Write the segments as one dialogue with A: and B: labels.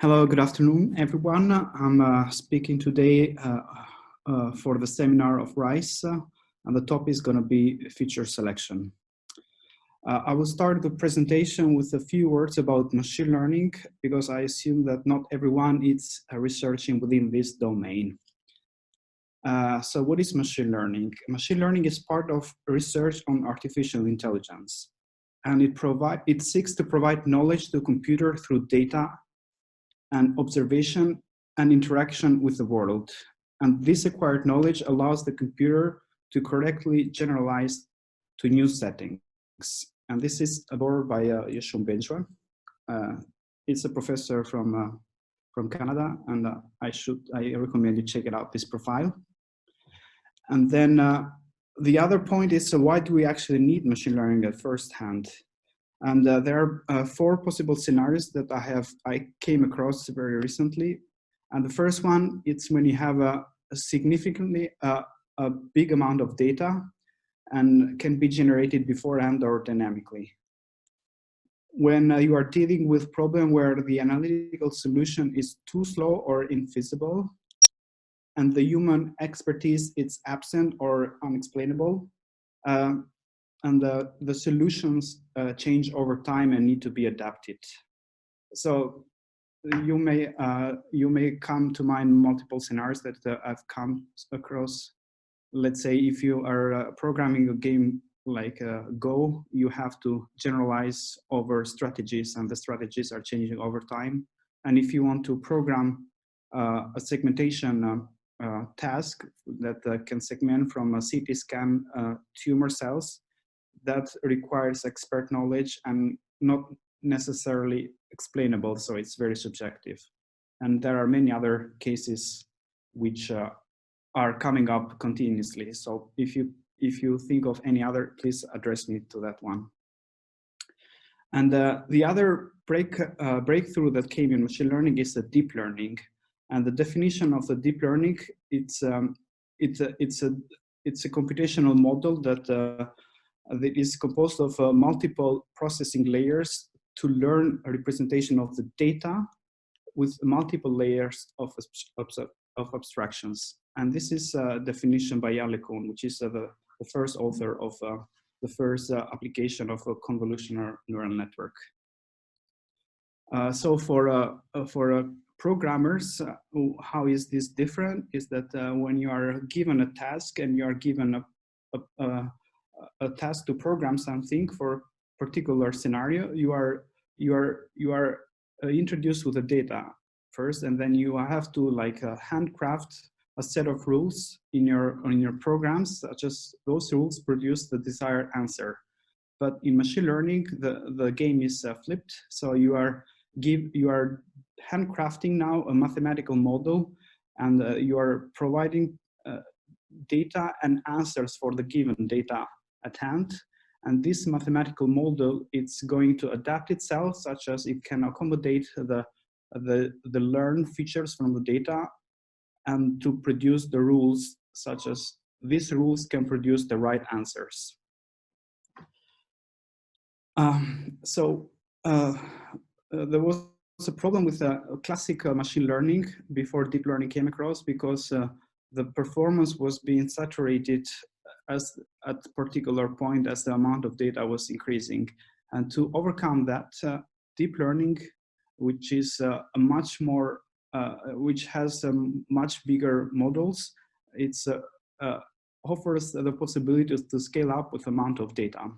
A: Hello, good afternoon, everyone. I'm speaking today for the seminar of RISE, and the topic is going to be feature selection. I will start the presentation with a few words about machine learning, because I assume that not everyone is researching within this domain. So what is machine learning? Machine learning is part of research on artificial intelligence, and it seeks to provide knowledge to a computer through data and observation and interaction with the world. And this acquired knowledge allows the computer to correctly generalize to new settings. And this is aborted by Vangjush. It's a professor from Canada, and I recommend you check it out, this profile. And then the other point is, why do we actually need machine learning at first hand? And there are 4 possible scenarios that I came across very recently. And the first one, it's when you have a significantly a big amount of data and can be generated beforehand or dynamically. When you are dealing with a problem where the analytical solution is too slow or invisible, and the human expertise is absent or unexplainable, and the solutions change over time and need to be adapted. So you may come to mind multiple scenarios that I've come across. Let's say if you are programming a game like Go, you have to generalize over strategies, and the strategies are changing over time. And if you want to program a segmentation task that can segment from a CT scan tumor cells, that requires expert knowledge and not necessarily explainable, so it's very subjective. And there are many other cases which are coming up continuously. So if you think of any other, please address me to that one. And the other breakthrough that came in machine learning is the deep learning. And the definition of the deep learning, it's a computational model that is composed of multiple processing layers to learn a representation of the data with multiple layers of abstractions. And this is a definition by Jan, which is the first author of the first application of a convolutional neural network. So for programmers, how is this different? Is that when you are given a task and you are given a task to program something for a particular scenario, you are introduced with the data first, and then you have to handcraft a set of rules in your programs, such as those rules produce the desired answer. But in machine learning, the game is flipped. So you are handcrafting now a mathematical model, and you are providing data and answers for the given data at hand. And this mathematical model, it's going to adapt itself, such as it can accommodate the learned features from the data, and to produce the rules, such as these rules can produce the right answers. There was a problem with classic machine learning before deep learning came across, because the performance was being saturated at a particular point as the amount of data was increasing. And to overcome that, deep learning, which is which has much bigger models, it's offers the possibility to scale up with amount of data.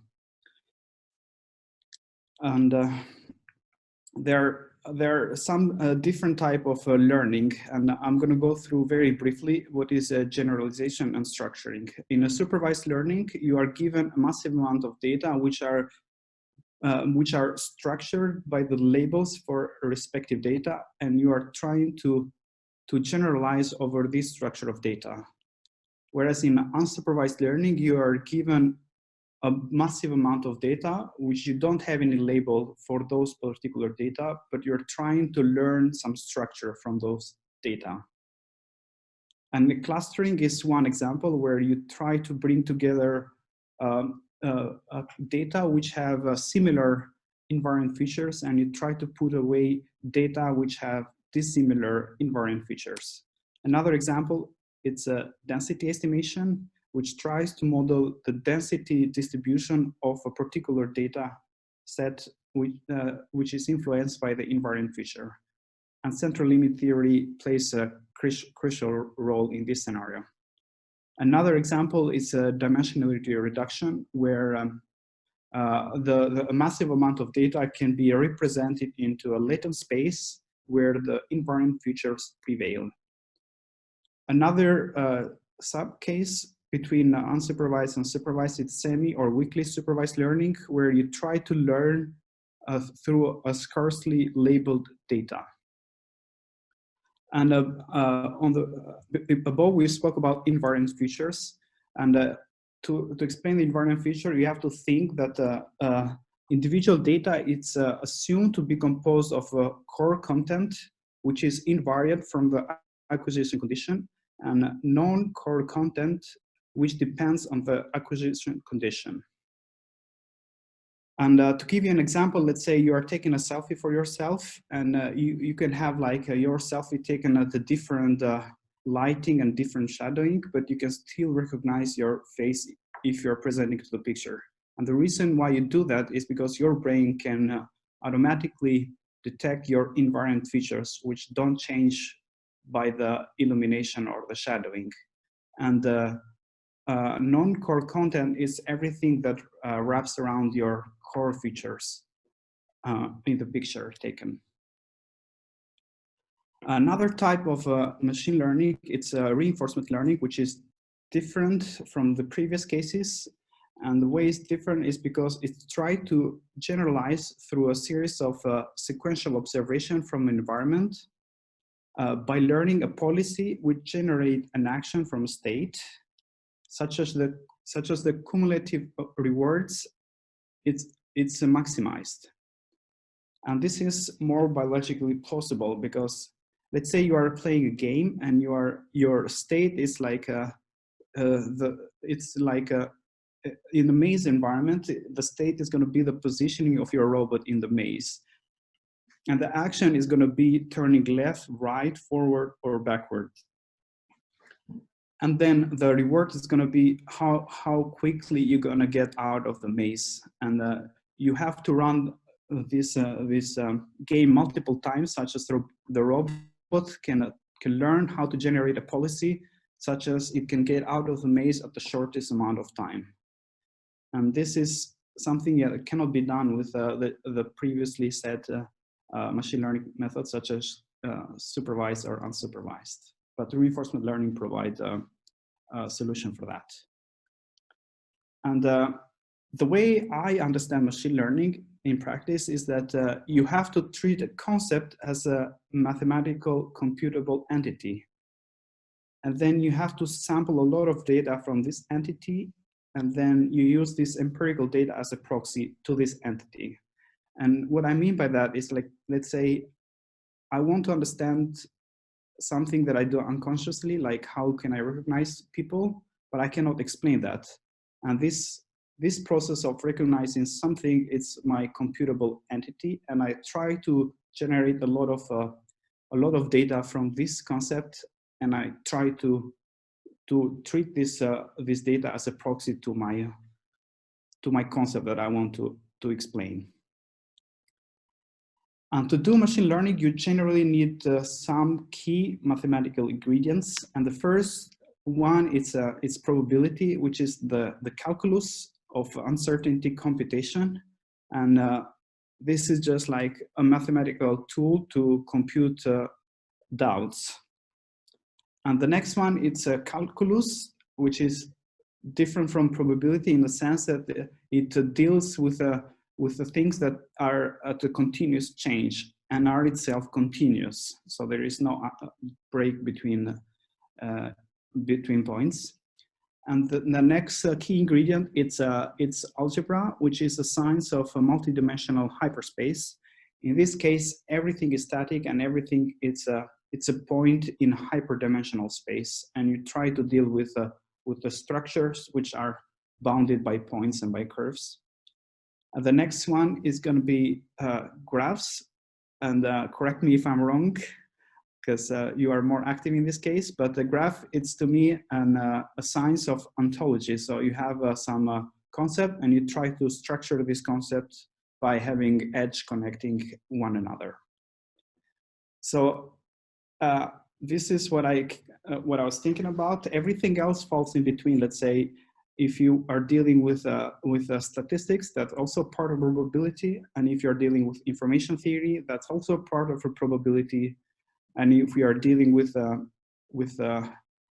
A: And there are some different type of learning, and I'm going to go through very briefly what is generalization and structuring. In a supervised learning, you are given a massive amount of data which are structured by the labels for respective data, and you are trying to generalize over this structure of data. Whereas in unsupervised learning, you are given a massive amount of data, which you don't have any label for those particular data, but you're trying to learn some structure from those data. And the clustering is one example where you try to bring together data which have a similar invariant features, and you try to put away data which have dissimilar invariant features. Another example, it's a density estimation, which tries to model the density distribution of a particular data set which is influenced by the invariant feature. And central limit theory plays a crucial role in this scenario. Another example is a dimensionality reduction, where a massive amount of data can be represented into a latent space where the invariant features prevail. Another subcase between unsupervised and supervised is semi or weakly supervised learning, where you try to learn through a scarcely labeled data. And above we spoke about invariant features, and to explain the invariant feature, you have to think that individual data is assumed to be composed of a core content, which is invariant from the acquisition condition, and non-core content, which depends on the acquisition condition. And to give you an example, let's say you are taking a selfie for yourself, and you can have like your selfie taken at a different lighting and different shadowing, but you can still recognize your face if you're presenting to the picture. And the reason why you do that is because your brain can automatically detect your invariant features, which don't change by the illumination or the shadowing. And non-core content is everything that wraps around your core features in the picture taken. Another type of machine learning, it's reinforcement learning, which is different from the previous cases. And the way it's different is because it's tried to generalize through a series of sequential observation from environment by learning a policy which generate an action from a state, such as the cumulative rewards. It's maximized. And this is more biologically plausible because let's say you are playing a game and your state is like in the maze environment, the state is going to be the positioning of your robot in the maze. And the action is going to be turning left, right, forward, or backward. And then the reward is going to be how quickly you're going to get out of the maze. And you have to run this game multiple times, such as the robot can learn how to generate a policy, such as it can get out of the maze at the shortest amount of time. And this is something that cannot be done with the previously said machine learning methods, such as supervised or unsupervised. But reinforcement learning provides a solution for that. And the way I understand machine learning in practice is that you have to treat a concept as a mathematical computable entity. And then you have to sample a lot of data from this entity, and then you use this empirical data as a proxy to this entity. And what I mean by that is, like, let's say I want to understand something that I do unconsciously, like how can I recognize people, but I cannot explain that. And this process of recognizing something, it's my computable entity, and I try to generate a lot of data from this concept, and I try to treat this data as a proxy to my concept that I want to explain. And to do machine learning, you generally need some key mathematical ingredients. And the first one is probability, which is the calculus of uncertainty computation. And this is just like a mathematical tool to compute doubts. And the next one, it's a calculus, which is different from probability in the sense that it deals with the things that are at a continuous change and are itself continuous. So there is no break between points. And the next key ingredient, it's algebra, which is a science of a multidimensional hyperspace. In this case, everything is static and everything it's a point in hyperdimensional space, and you try to deal with the structures which are bounded by points and by curves. The next one is going to be graphs, and correct me if I'm wrong, because you are more active in this case, but the graph, it's to me a science of ontology. So you have some concept and you try to structure this concept by having edge connecting one another. So this is what I was thinking about. Everything else falls in between. Let's say if you are dealing with statistics, that's also part of probability. And if you're dealing with information theory, that's also part of a probability. And if we are dealing with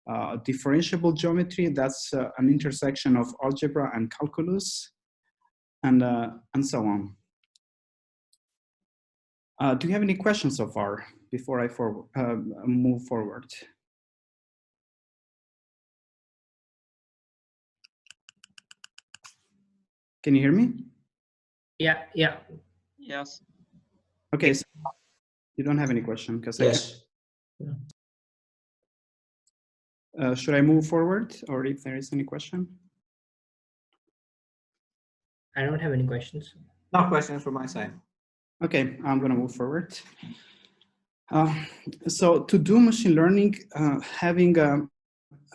A: differentiable geometry, that's an intersection of algebra and calculus, and so on. Do you have any questions so far before I move forward? Can you hear me?
B: Yeah.
C: Yes.
A: Okay, so you don't have any question because
B: yes.
A: Should I move forward, or if there is any question?
B: I don't have any questions.
C: No questions from my side.
A: Okay, I'm going to move forward. So to do machine learning, having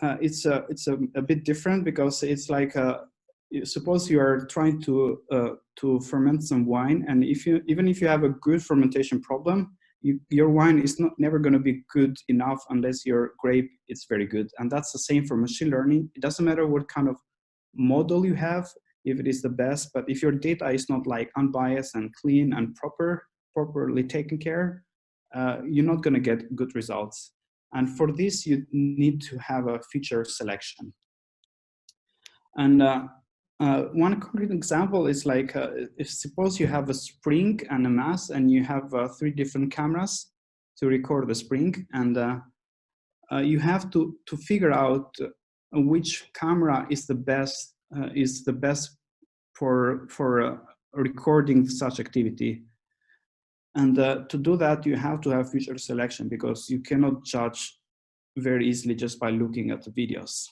A: it's a bit different, because it's like suppose you are trying to ferment some wine, and even if you have a good fermentation problem, your wine is never going to be good enough unless your grape is very good. And that's the same for machine learning. It doesn't matter what kind of model you have, if it is the best, but if your data is not like unbiased and clean and properly taken care, you're not going to get good results. And for this, you need to have a feature selection. And one concrete example is like, if suppose you have a spring and a mass, and you have 3 different cameras to record the spring, and you have to figure out which camera is the best for recording such activity. And to do that, you have to have feature selection, because you cannot judge very easily just by looking at the videos.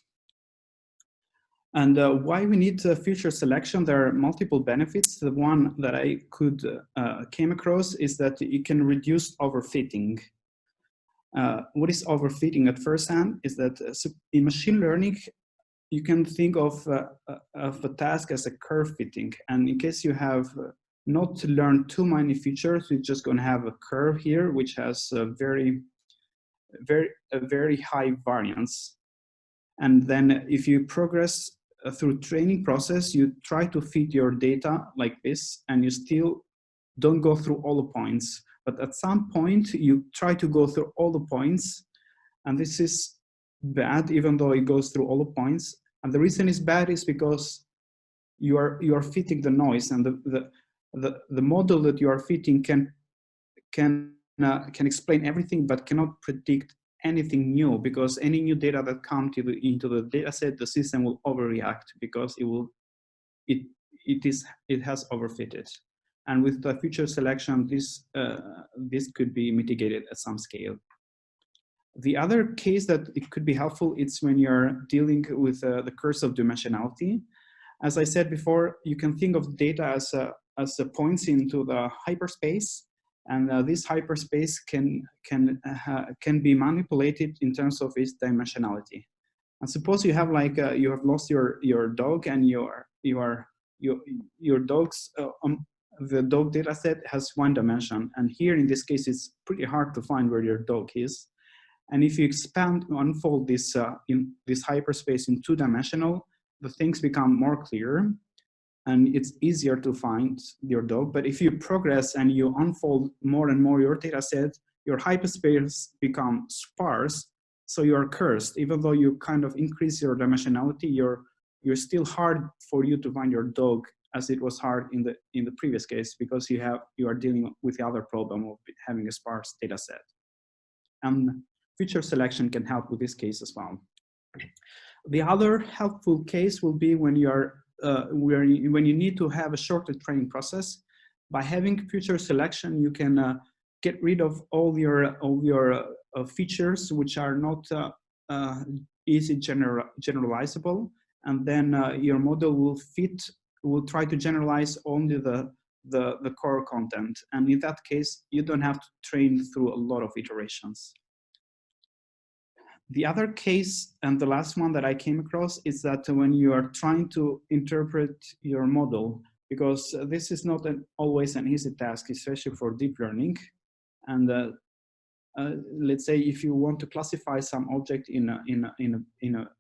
A: And why we need feature selection? There are multiple benefits. The one that I came across is that it can reduce overfitting. What is overfitting at first hand is that in machine learning, you can think of a task as a curve fitting. And in case you have not to learn too many features, you're just going to have a curve here, which has a very high variance. And then if you progress through training process, you try to fit your data like this, and you still don't go through all the points. But at some point, you try to go through all the points, and this is bad, even though it goes through all the points. And the reason it's bad is because you are fitting the noise, and the model that you are fitting can explain everything, but cannot predict anything new, because any new data that comes into the data set, the system will overreact, because it has overfitted. And with the feature selection, this could be mitigated at some scale. The other case that it could be helpful is when you're dealing with the curse of dimensionality. As I said before, you can think of data as points into the hyperspace, and this hyperspace can be manipulated in terms of its dimensionality. And suppose you have you have lost your dog, and your dog's the dog data set has 1 dimension, and here in this case it's pretty hard to find where your dog is. And if you unfold this in this hyperspace in 2-dimensional, the things become more clear, and it's easier to find your dog. But if you progress and you unfold more and more your data set, your hyperspace becomes sparse, so you're cursed. Even though you kind of increase your dimensionality, you're still hard for you to find your dog, as it was hard in the previous case, because you are dealing with the other problem of having a sparse data set. And feature selection can help with this case as well. The other helpful case will be when when you need to have a shorter training process. By having feature selection, you can get rid of all your features which are not easy generalizable, and then your model will fit will try to generalize only the core content. And in that case, you don't have to train through a lot of iterations. The other case, and the last one that I came across, is that when you are trying to interpret your model, because this is not always an easy task, especially for deep learning. And let's say if you want to classify some object in a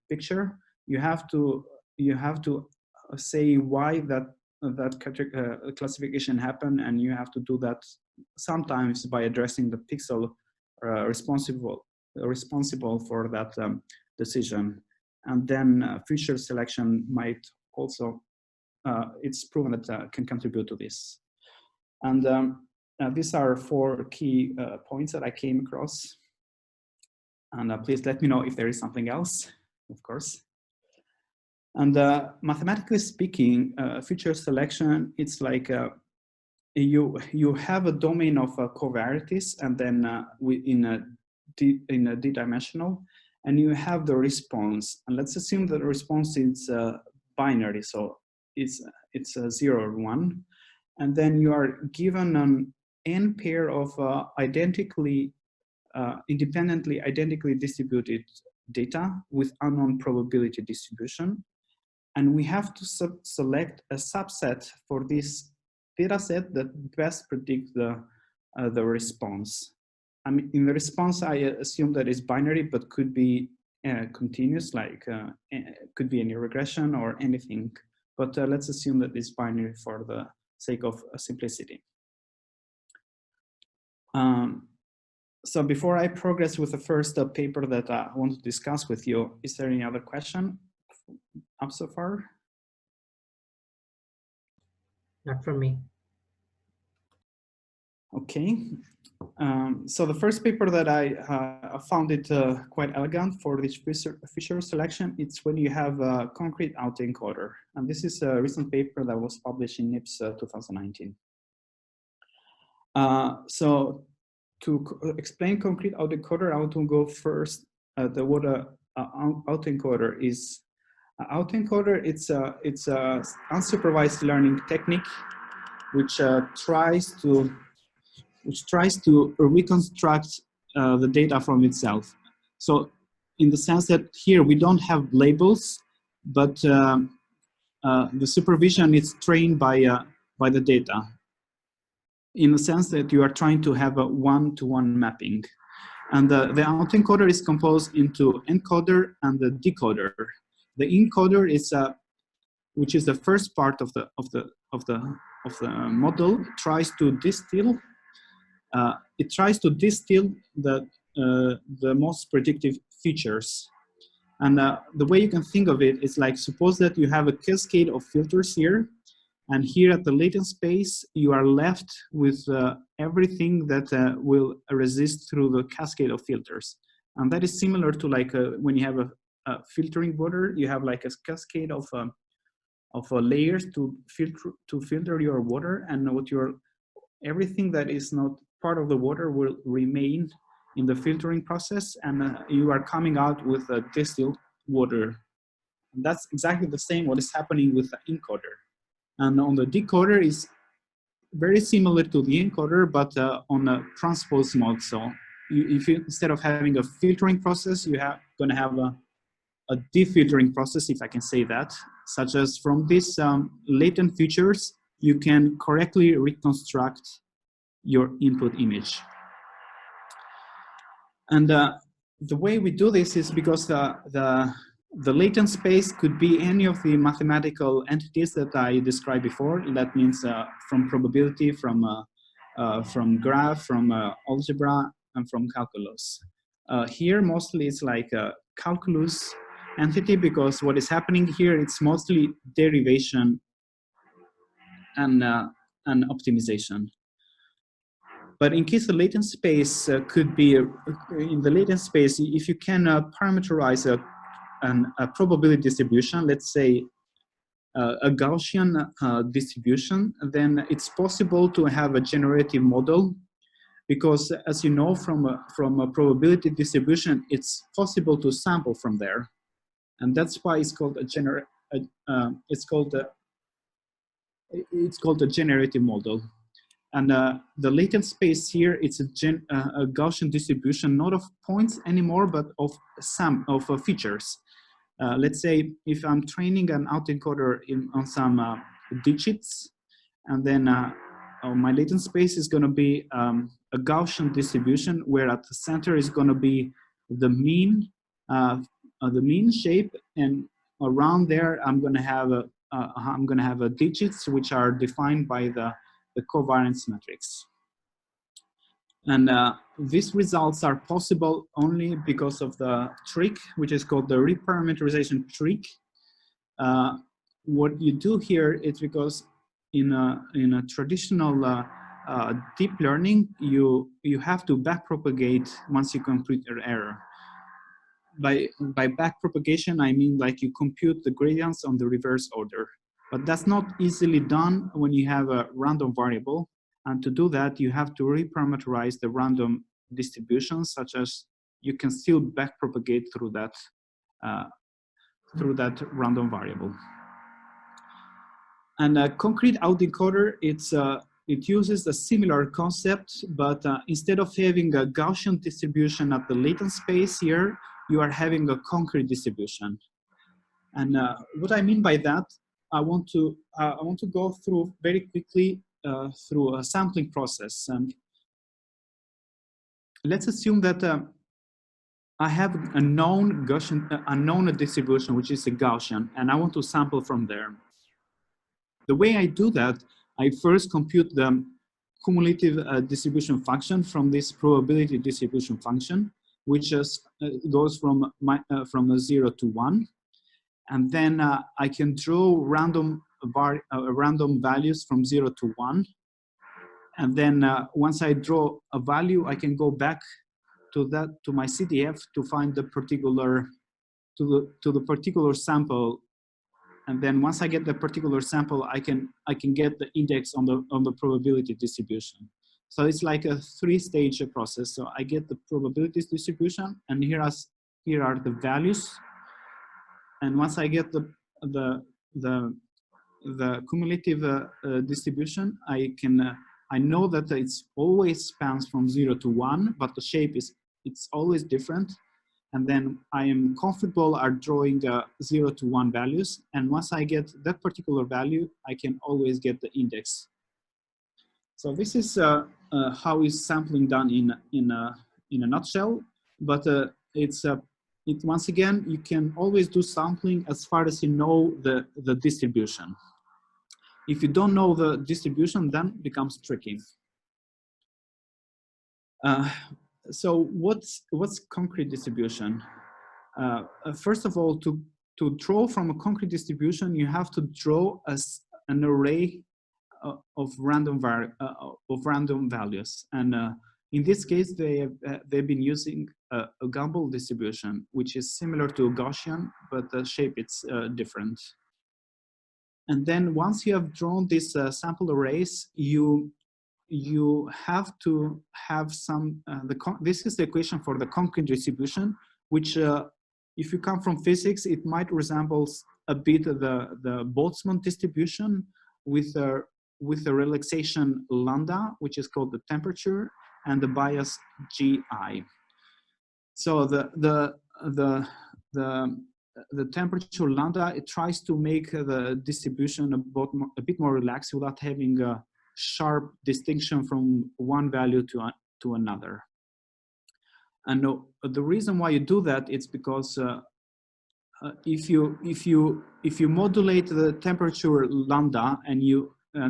A: picture, you have to say why that classification happened, and you have to do that sometimes by addressing the pixel responsible for that decision. And then feature selection might also, it's proven that can contribute to this. And these are 4 key points that I came across. And please let me know if there is something else, of course. And mathematically speaking, feature selection, it's like you have a domain of covariates, and then in a d-dimensional, and you have the response. And let's assume that the response is binary, so it's 0 or 1. And then you are given an n pair of independently identically distributed data with unknown probability distribution. And we have to select a subset for this data set that best predict the response. I mean, in the response, I assume that it's binary, but could be continuous, like could be any regression or anything. But let's assume that it's binary for the sake of simplicity. So before I progress with the first paper that I want to discuss with you, is there any other question up so far?
B: Not from me.
A: Okay. So the first paper that I found it quite elegant for this feature selection, it's when you have a concrete autoencoder. And this is a recent paper that was published in NIPS 2019. So to explain concrete autoencoder, I want to go first what autoencoder is. Autoencoder, it's a unsupervised learning technique which tries to reconstruct the data from itself. So in the sense that here we don't have labels, but the supervision is trained by the data, in the sense that you are trying to have a one-to-one mapping. And the autoencoder is composed into encoder and the decoder. The encoder is which is the first part of the model, tries to distill. It tries to distill the most predictive features. And the way you can think of it is like, suppose that you have a cascade of filters here, and here at the latent space, you are left with everything that will resist through the cascade of filters. And that is similar to like when you have a filtering water, you have like a cascade of layers to filter your water, and everything that is not part of the water will remain in the filtering process, and you are coming out with a distilled water. And that's exactly the same what is happening with the encoder. And on the decoder is very similar to the encoder, but on a transpose mode. So if you, instead of having a filtering process, you have going to have a defiltering process, if I can say that, such as from these latent features, you can correctly reconstruct your input image. And the way we do this is because the latent space could be any of the mathematical entities that I described before. That means from probability, from graph, from algebra, and from calculus. Here, mostly it's like a calculus entity, because what is happening here, it's mostly derivation and optimization. But in case the latent space could be, in the latent space, if you can parameterize a probability distribution, let's say a Gaussian distribution, then it's possible to have a generative model, because as you know, from a probability distribution, it's possible to sample from there. And that's why it's called it's called a generative model. And the latent space here, it's a Gaussian distribution, not of points anymore, but of features. Let's say if I'm training an autoencoder on some digits, and then my latent space is going to be a Gaussian distribution, where at the center is going to be the mean shape, and around there I'm going to have digits which are defined by the covariance matrix. And these results are possible only because of the trick, which is called the reparameterization trick. What you do here is because in a traditional deep learning, you have to backpropagate once you complete your error. By backpropagation, I mean like you compute the gradients on the reverse order. But that's not easily done when you have a random variable. And to do that, you have to reparameterize the random distributions, such as you can still backpropagate through that random variable. And a concrete autoencoder, it uses a similar concept, but instead of having a Gaussian distribution at the latent space here, you are having a concrete distribution. And what I mean by that, I want to go through very quickly through a sampling process. And let's assume that I have a known distribution, which is a Gaussian, and I want to sample from there. The way I do that, I first compute the cumulative distribution function from this probability distribution function, which goes from 0 to 1. And then I can draw random values from 0 to 1. And then once I draw a value, I can go back to my CDF to find the particular sample. And then once I get the particular sample, I can get the index on the probability distribution. So it's like a three-stage process. So I get the probability distribution, and here are the values. And once I get the cumulative distribution, I know that it's always spans from 0 to 1, but the shape it's always different. And then I am comfortable at drawing 0 to 1 values. And once I get that particular value, I can always get the index. So this is how is sampling done in a nutshell. But once again, you can always do sampling as far as you know the distribution. If you don't know the distribution, then it becomes tricky. So what's concrete distribution? First of all, to draw from a concrete distribution, you have to draw an array of random values. And in this case, they've been using a Gumbel distribution, which is similar to a Gaussian, but the shape it's different. And then once you have drawn these sample arrays, you have to have some, this is the equation for the concrete distribution, which if you come from physics, it might resemble a bit the Boltzmann distribution with a relaxation lambda, which is called the temperature, and the bias GI. So the temperature lambda, it tries to make the distribution a bit more relaxed without having a sharp distinction from one value to another. And the reason why you do that is because if you modulate the temperature lambda and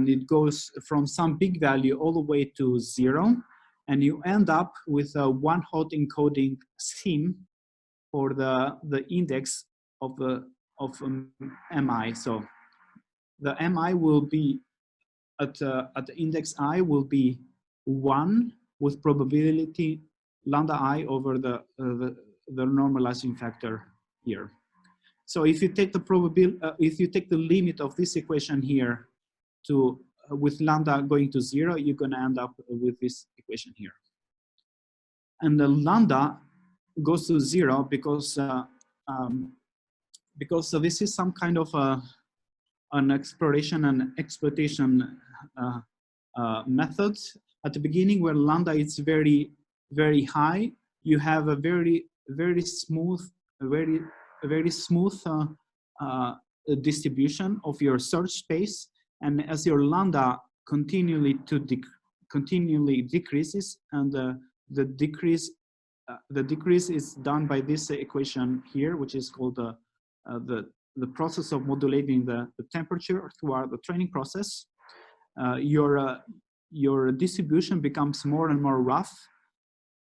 A: it goes from some big value all the way to 0, and you end up with a one-hot encoding scheme for the index of MI. So the MI will be at the index I will be 1 with probability lambda I over the normalizing factor here. So if you take the limit of this equation here to with lambda going to 0, you're going to end up with this equation here. And the lambda goes to 0 because this is some kind of an exploration and exploitation method. At the beginning, where lambda is very, very high, you have a very smooth distribution of your search space, and as your lambda continually decreases, and the decrease is done by this equation here, which is called the process of modulating the temperature throughout the training process. Your distribution becomes more and more rough,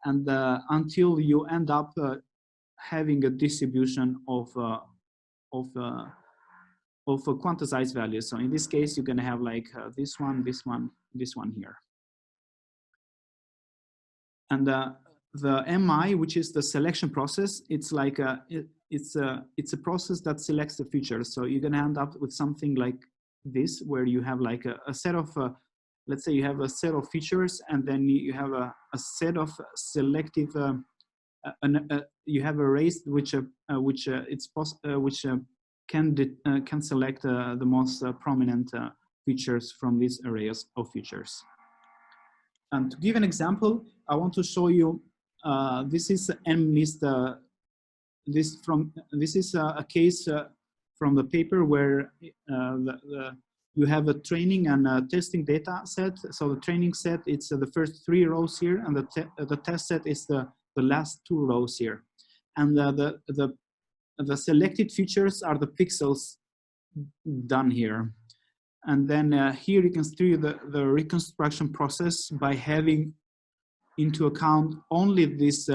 A: and until you end up having a distribution of quantized values. So in this case, you're going to have like this one here. And the MI, which is the selection process, it's like it's a process that selects the features. So you're going to end up with something like this, where you have like a set of let's say you have a set of features, and then you have a set of selective you have a race which can select the most prominent features from these arrays of features. And to give an example, I want to show you this is MNIST. This is a case from the paper where you have a training and a testing data set. So the training set, it's the first 3 rows here, and the test set is the last 2 rows here. And the selected features are the pixels done here. And then here you can see the reconstruction process by having into account only these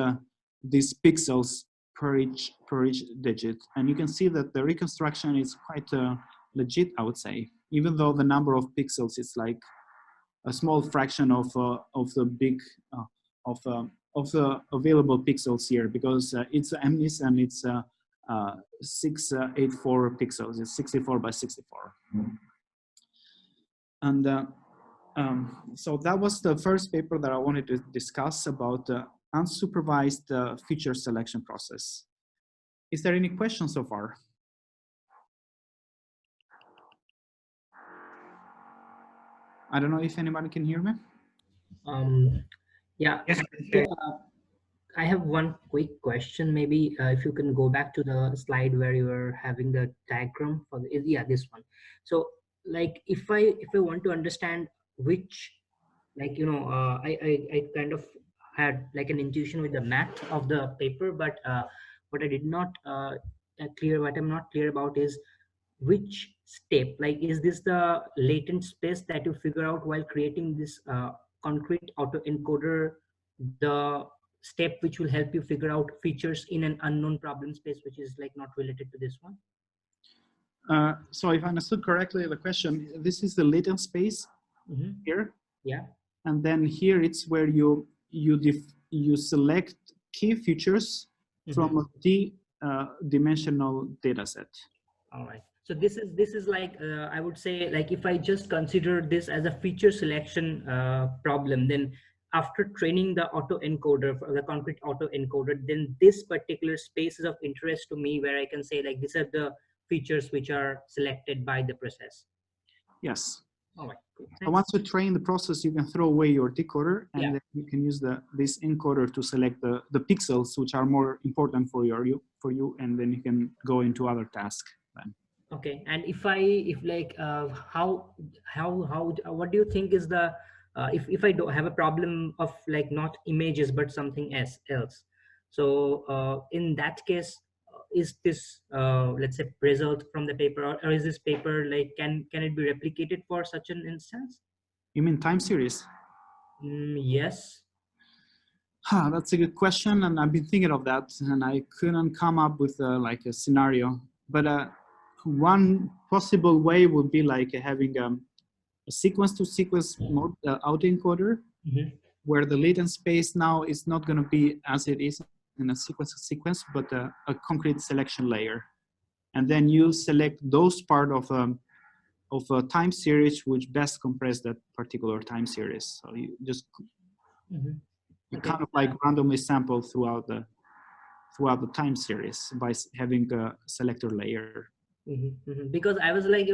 A: pixels per each digit. And you can see that the reconstruction is quite legit, I would say, even though the number of pixels is like a small fraction of the big of the available pixels here, because it's MNIST and it's 684 pixels. It's 64 by 64. And so that was the first paper that I wanted to discuss about unsupervised feature selection process. Is there any questions so far? I don't know if anybody can hear me.
B: Yeah.
C: Yes.
B: I have one quick question. Maybe if you can go back to the slide where you were having the diagram for the, yeah, this one. So like if I want to understand which, like, you know, I kind of had like an intuition with the math of the paper, but what I did not what I'm not clear about is which step, like, is this the latent space that you figure out while creating this concrete autoencoder, the step which will help you figure out features in an unknown problem space, which is like not related to this one?
A: So if I understood correctly the question, this is the latent space here.
B: Yeah.
A: And then here it's where you select key features from a dimensional data set.
B: All right. So this is like I would say, like, if I just consider this as a feature selection problem, then after training the autoencoder, the concrete autoencoder, then this particular space is of interest to me, where I can say, like, these are the features which are selected by the process.
A: Yes.
B: All right. Cool.
A: So once you train the process, you can throw away your decoder, and then you can use this encoder to select the pixels which are more important for you, and then you can go into other tasks then.
B: Okay. And if what do you think is the if I don't have a problem of like not images but something else, so in that case, is this let's say result from the paper, or is this paper like can it be replicated for such an instance?
A: You mean time series?
B: Yes.
A: That's a good question, and I've been thinking of that, and I couldn't come up with like a scenario. But one possible way would be like having a sequence-to-sequence autoencoder, where the latent space now is not going to be as it is in a sequence-to-sequence, but a concrete selection layer. And then you select those part of a time series which best compress that particular time series. So you just you kind of like randomly sample throughout the time series by having a selector layer.
B: Because I was like,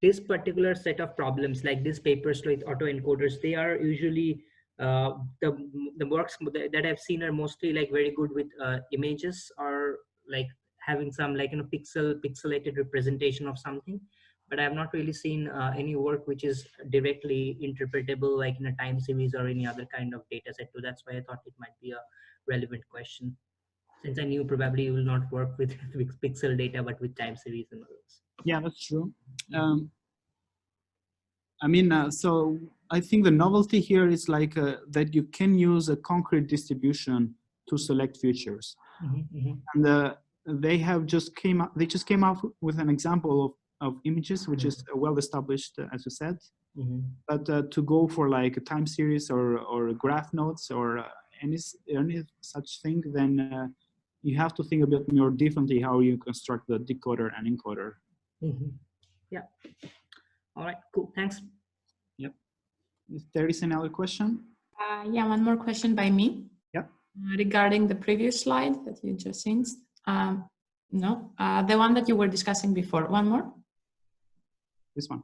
B: this particular set of problems, like these papers with autoencoders, they are usually the works that I've seen are mostly like very good with images, or like having some like pixelated representation of something. But I have not really seen any work which is directly interpretable, like in a time series or any other kind of data set. So that's why I thought it might be a relevant question, since I knew probably you will not work with pixel data, but with time series and others.
A: Yeah, that's true. I mean, so I think the novelty here is like that you can use a concrete distribution to select features. And they just came up with an example of images, which is well established, as you said. But to go for like a time series or graph nodes or any such thing, then you have to think a bit more differently how you construct the decoder and encoder.
B: Yeah. All right, cool, thanks.
A: Yep. If there is another question?
D: Yeah, one more question by me.
A: Yep.
D: Regarding the previous slide that you just seen. No, the one that you were discussing before. One more?
A: This one.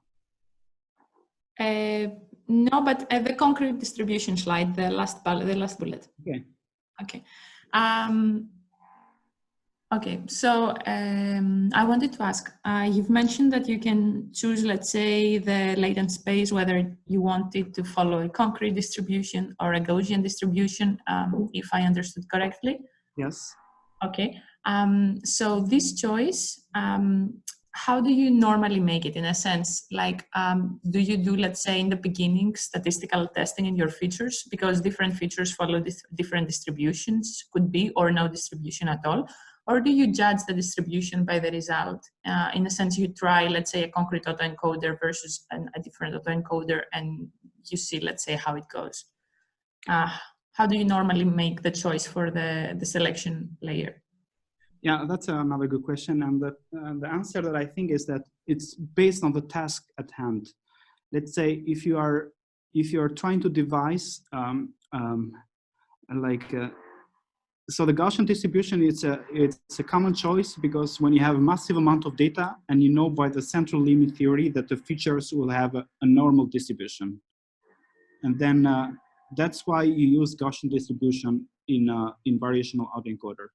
D: No, but the concrete distribution slide, the last bullet.
A: Okay.
D: Okay. Okay, so I wanted to ask, you've mentioned that you can choose, let's say, the latent space, whether you want it to follow a concrete distribution or a Gaussian distribution, if I understood correctly.
A: Yes.
D: Okay, so this choice, how do you normally make it, in a sense? Like, do you do, let's say, in the beginning, statistical testing in your features? Because different features follow different distributions, could be, or no distribution at all. Or do you judge the distribution by the result? In a sense, you try, let's say, a concrete autoencoder versus a different autoencoder, and you see, let's say, how it goes. How do you normally make the choice for the selection layer?
A: Yeah, that's another good question. And the answer that I think is that it's based on the task at hand. Let's say if you are trying to devise so the Gaussian distribution, it's a common choice, because when you have a massive amount of data and you know by the central limit theory that the features will have a normal distribution. And then that's why you use Gaussian distribution in variational autoencoder.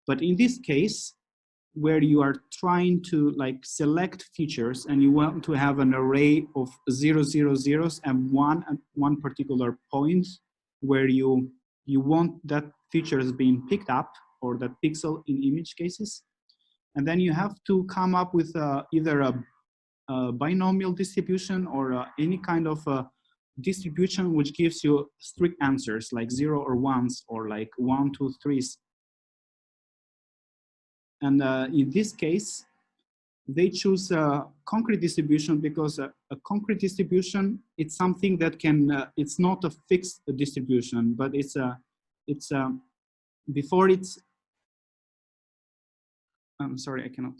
A: But in this case, where you are trying to like select features and you want to have an array of 0, 0, zeros and one particular point where you want that feature is being picked up, or that pixel in image cases. And then you have to come up with either a binomial distribution or any kind of distribution which gives you strict answers like 0 or 1s, or like 1, 2, 3s. And in this case, they choose a concrete distribution because a concrete distribution, it's something that can, it's not a fixed distribution, but before it's, I'm sorry, I cannot.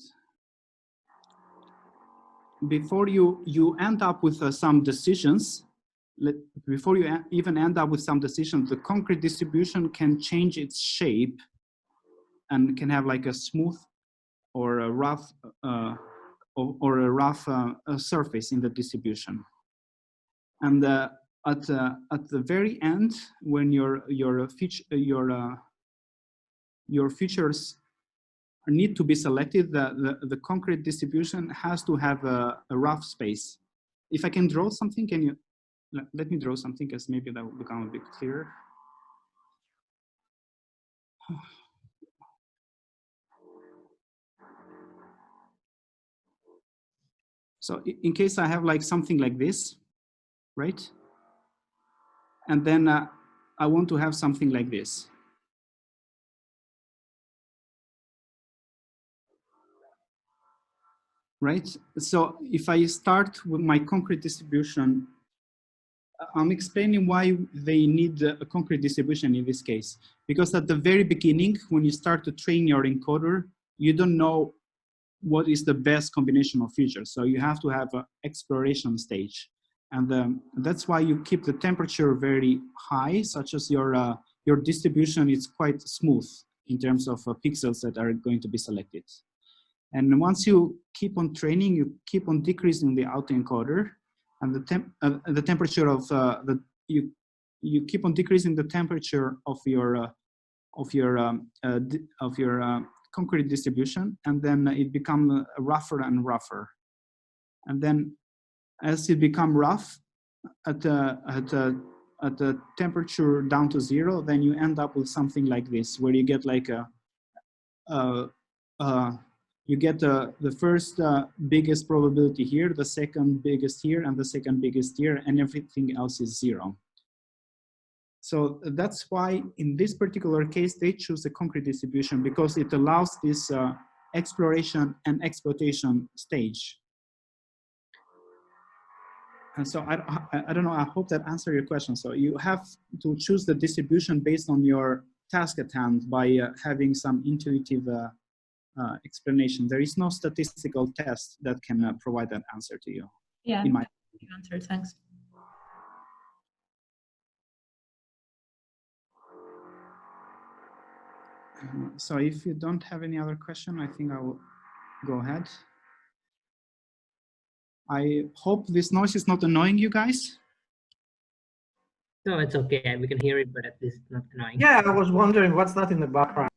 A: Before you end up with some decisions, before you even end up with some decisions, the concrete distribution can change its shape and can have like a smooth or a rough surface in the distribution. And at the very end, when your features need to be selected, the concrete distribution has to have a rough space. If I can draw something, can you let me draw something, because maybe that will become a bit clearer. So in case I have like something like this, right? And then I want to have something like this. Right? So if I start with my concrete distribution, I'm explaining why they need a concrete distribution in this case. Because at the very beginning, when you start to train your encoder, you don't know what is the best combination of features. So you have to have an exploration stage. And that's why you keep the temperature very high, such as your distribution is quite smooth in terms of pixels that are going to be selected. And once you keep on training, you keep on decreasing the autoencoder, and the temperature of you keep on decreasing the temperature of your concrete distribution, and then it becomes rougher and rougher. And then as it becomes rough at the temperature down to 0, then you end up with something like this, where you get like you get the first biggest probability here, the second biggest here, and the second biggest here, and everything else is 0. So that's why in this particular case, they choose the concrete distribution, because it allows this exploration and exploitation stage. And so I don't know, I hope that answered your question. So you have to choose the distribution based on your task at hand by having some intuitive explanation. There is no statistical test that can provide that answer to you.
D: Yeah,
A: in my
D: answer, thanks.
A: So if you don't have any other question, I think I will go ahead. I hope this noise is not annoying you guys.
B: No, it's okay. We can hear it, but at least not annoying.
C: Yeah, I was wondering what's that in the background.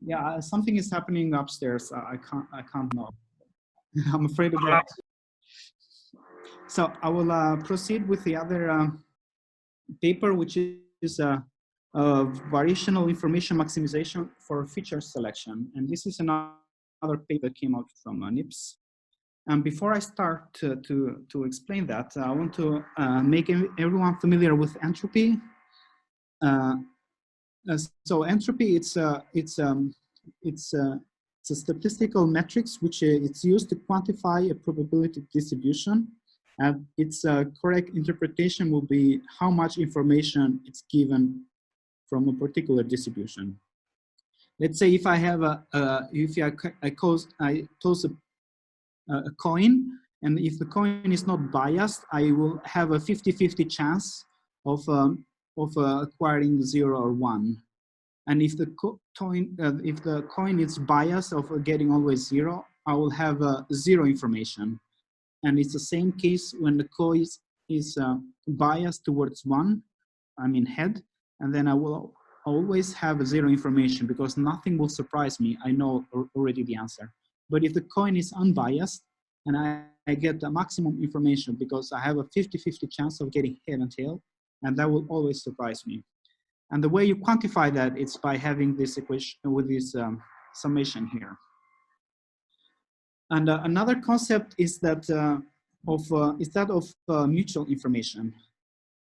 A: Yeah, something is happening upstairs. I can't know. I'm afraid of that. So I will proceed with the other paper, which is variational information maximization for feature selection. And this is another paper that came out from NIPS. And before I start to explain that, I want to make everyone familiar with entropy. So entropy, it's a statistical metrics which it's used to quantify a probability distribution, and its correct interpretation will be how much information it's given from a particular distribution. Let's say if I have I toss a coin, and if the coin is not biased, I will have a 50-50 chance of acquiring 0 or 1. And if the coin is biased of getting always 0, I will have 0 information. And it's the same case when the coin is biased towards 1, I mean head, and then I will always have 0 information, because nothing will surprise me. I know already the answer. But if the coin is unbiased, and I get the maximum information, because I have a 50-50 chance of getting head and tail, and that will always surprise me. And the way you quantify that is by having this equation with this summation here. And another concept is that of mutual information.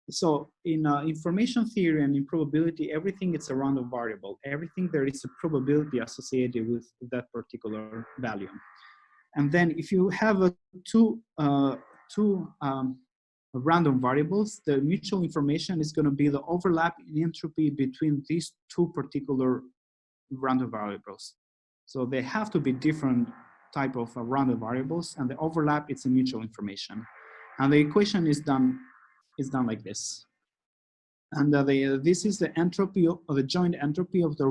A: So in information theory and in probability, everything is a random variable. Everything there is a probability associated with that particular value. And then if you have two random variables, the mutual information is going to be the overlap in entropy between these two particular random variables. So they have to be different type of random variables, and the overlap is a mutual information. And the equation is done like this. And this is the entropy of the joint entropy of the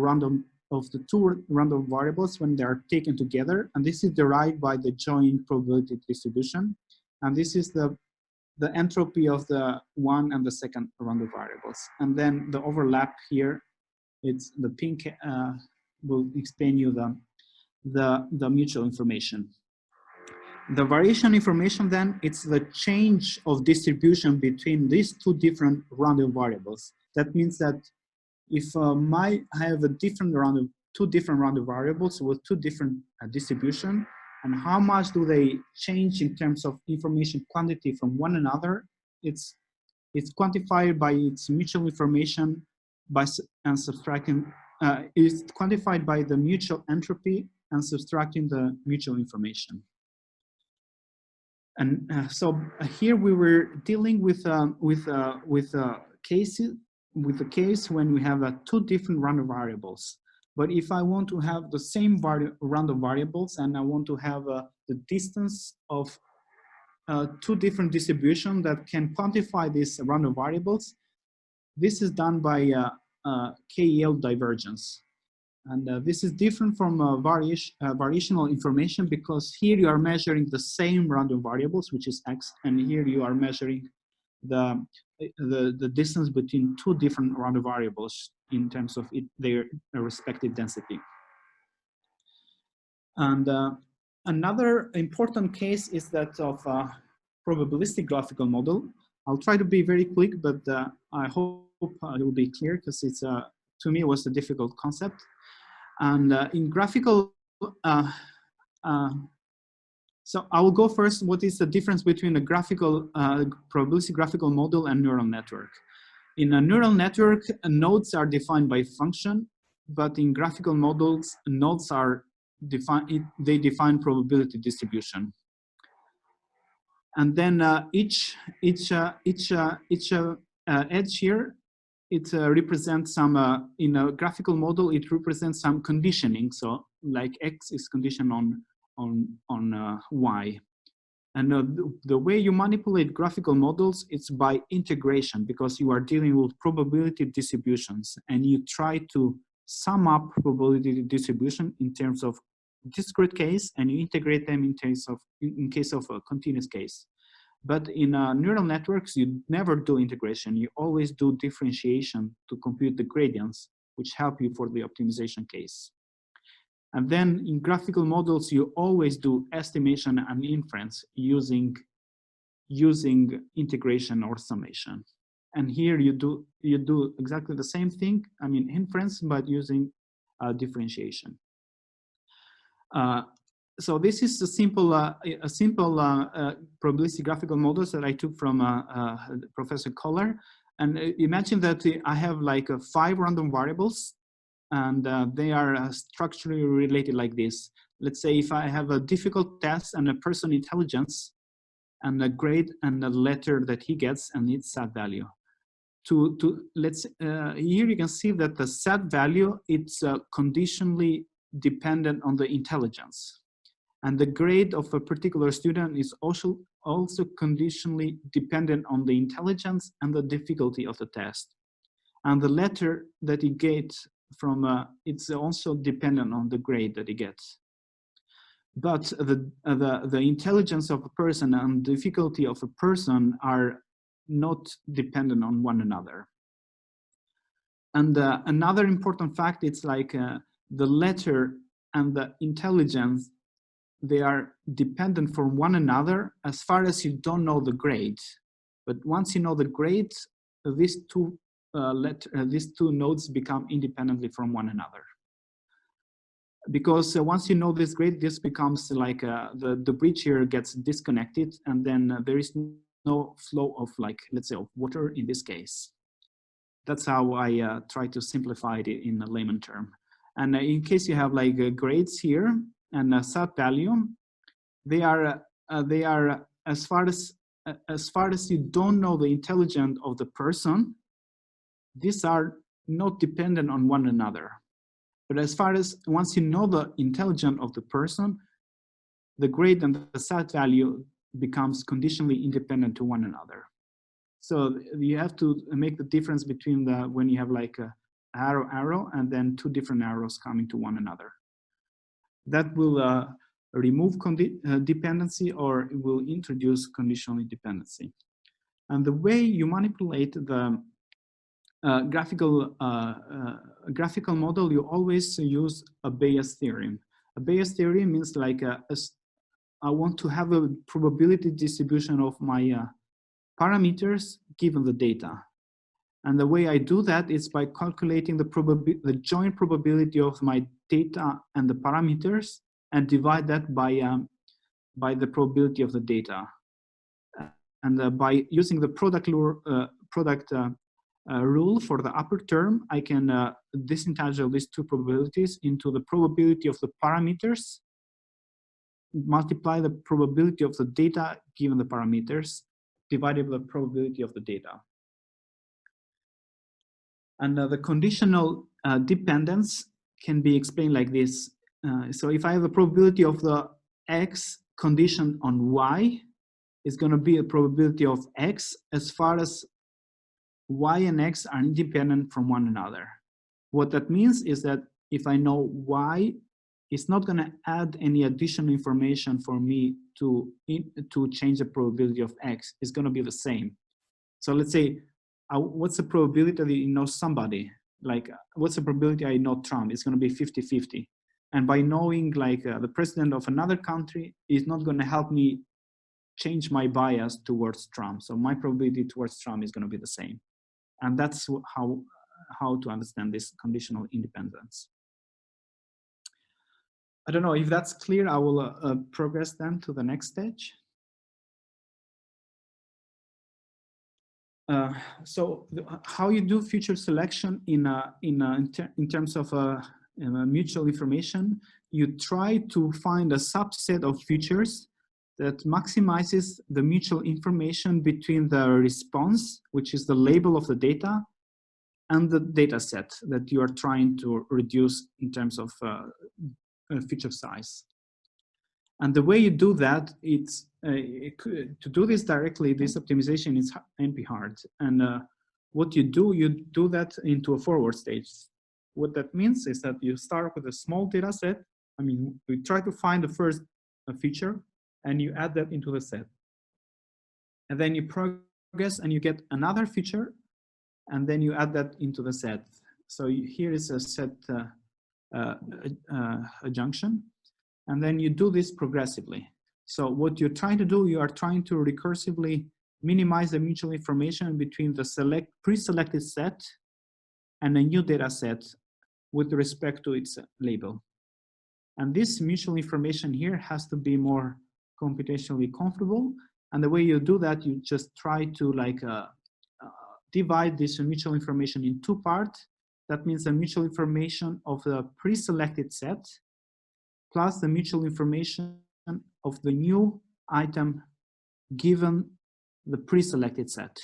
A: two random variables when they are taken together, and this is derived by the joint probability distribution. And this is the entropy of the one and the second random variables. And then the overlap here, it's the pink will explain you the mutual information. The variation information then, it's the change of distribution between these two different random variables. That means that if I have two different random variables with two different distribution, and how much do they change in terms of information quantity from one another, it's quantified by its mutual information and subtracting, it's quantified by the mutual entropy and subtracting the mutual information. And so here we were dealing with a case when we have two different random variables. But if I want to have the same random variables, and I want to have the distance of two different distributions that can quantify these random variables, this is done by KEL divergence. And this is different from variational information, because here you are measuring the same random variables, which is x, and here you are measuring the distance between two different random variables in terms of their respective density. And another important case is that of probabilistic graphical model. I'll try to be very quick, but I hope it will be clear, because it's to me it was a difficult concept. And in graphical, so I will go first. What is the difference between a graphical, probabilistic graphical model and neural network? In a neural network, nodes are defined by function, but in graphical models, nodes are defined. They define probability distribution. And then each edge here, it represents some, in a graphical model, it represents some conditioning. So like X is conditioned on Y. And the way you manipulate graphical models, it's by integration, because you are dealing with probability distributions, and you try to sum up probability distribution in terms of discrete case, and you integrate them in case of a continuous case. But in neural networks, you never do integration. You always do differentiation to compute the gradients, which help you for the optimization case. And then in graphical models, you always do estimation and inference using integration or summation. And here you do exactly the same thing. I mean inference, but using differentiation. So this is a simple probabilistic graphical models that I took from Professor Koller. And imagine that I have like 5 random variables, and they are structurally related like this. Let's say if I have a difficult test and a person intelligence, and a grade and a letter that he gets and its SAT value. Here you can see that the SAT value, it's conditionally dependent on the intelligence. And the grade of a particular student is also conditionally dependent on the intelligence and the difficulty of the test. And the letter that he gets from, it's also dependent on the grade that he gets. But the intelligence of a person and difficulty of a person are not dependent on one another. And another important fact, it's like the letter and the intelligence, they are dependent from one another as far as you don't know the grade. But once you know the grade, these two nodes become independently from one another. Because once you know this grade, this becomes like the bridge here gets disconnected, and then there is no flow of, like, let's say, of water in this case. That's how I try to simplify it in a layman term. And in case you have like grades here and a SAT value, they are as far as you don't know the intelligence of the person, these are not dependent on one another. But as far as once you know the intelligence of the person, the grade and the SAT value becomes conditionally independent to one another. So you have to make the difference between when you have like a arrow and then 2 different arrows coming to one another. That will remove dependency, or it will introduce conditional dependency. And the way you manipulate the graphical model, you always use a Bayes theorem. A Bayes theorem means like I want to have a probability distribution of my parameters given the data. And the way I do that is by calculating the joint probability of my data and the parameters, and divide that by the probability of the data. And by using the product rule for the upper term, I can disentangle these 2 probabilities into the probability of the parameters, multiply the probability of the data given the parameters, divided by the probability of the data. And the conditional dependence can be explained like this. So if I have a probability of the X condition on Y, it's going to be a probability of X as far as Y and X are independent from one another. What that means is that if I know Y, it's not going to add any additional information for me to change the probability of X. It's going to be the same. So let's say, what's the probability that you know somebody? Like, what's the probability I know Trump? It's going to be 50-50. And by knowing like the president of another country is not going to help me change my bias towards Trump. So my probability towards Trump is going to be the same. And that's how to understand this conditional independence. I don't know if that's clear. I will progress then to the next stage. So how you do feature selection in terms of mutual information, you try to find a subset of features that maximizes the mutual information between the response, which is the label of the data, and the data set that you are trying to reduce in terms of feature size. And the way you do that, it's to do this directly, this optimization is NP hard. And what you do that into a forward stage. What that means is that you start with a small data set. I mean, we try to find the first feature and you add that into the set. And then you progress and you get another feature and then you add that into the set. So here is a set adjunction. And then you do this progressively. So what you're trying to do, you are trying to recursively minimize the mutual information between the pre-selected set and a new data set with respect to its label. And this mutual information here has to be more computationally comfortable. And the way you do that, you just try to like divide this mutual information in two parts. That means the mutual information of the pre-selected set plus the mutual information of the new item given the pre-selected set.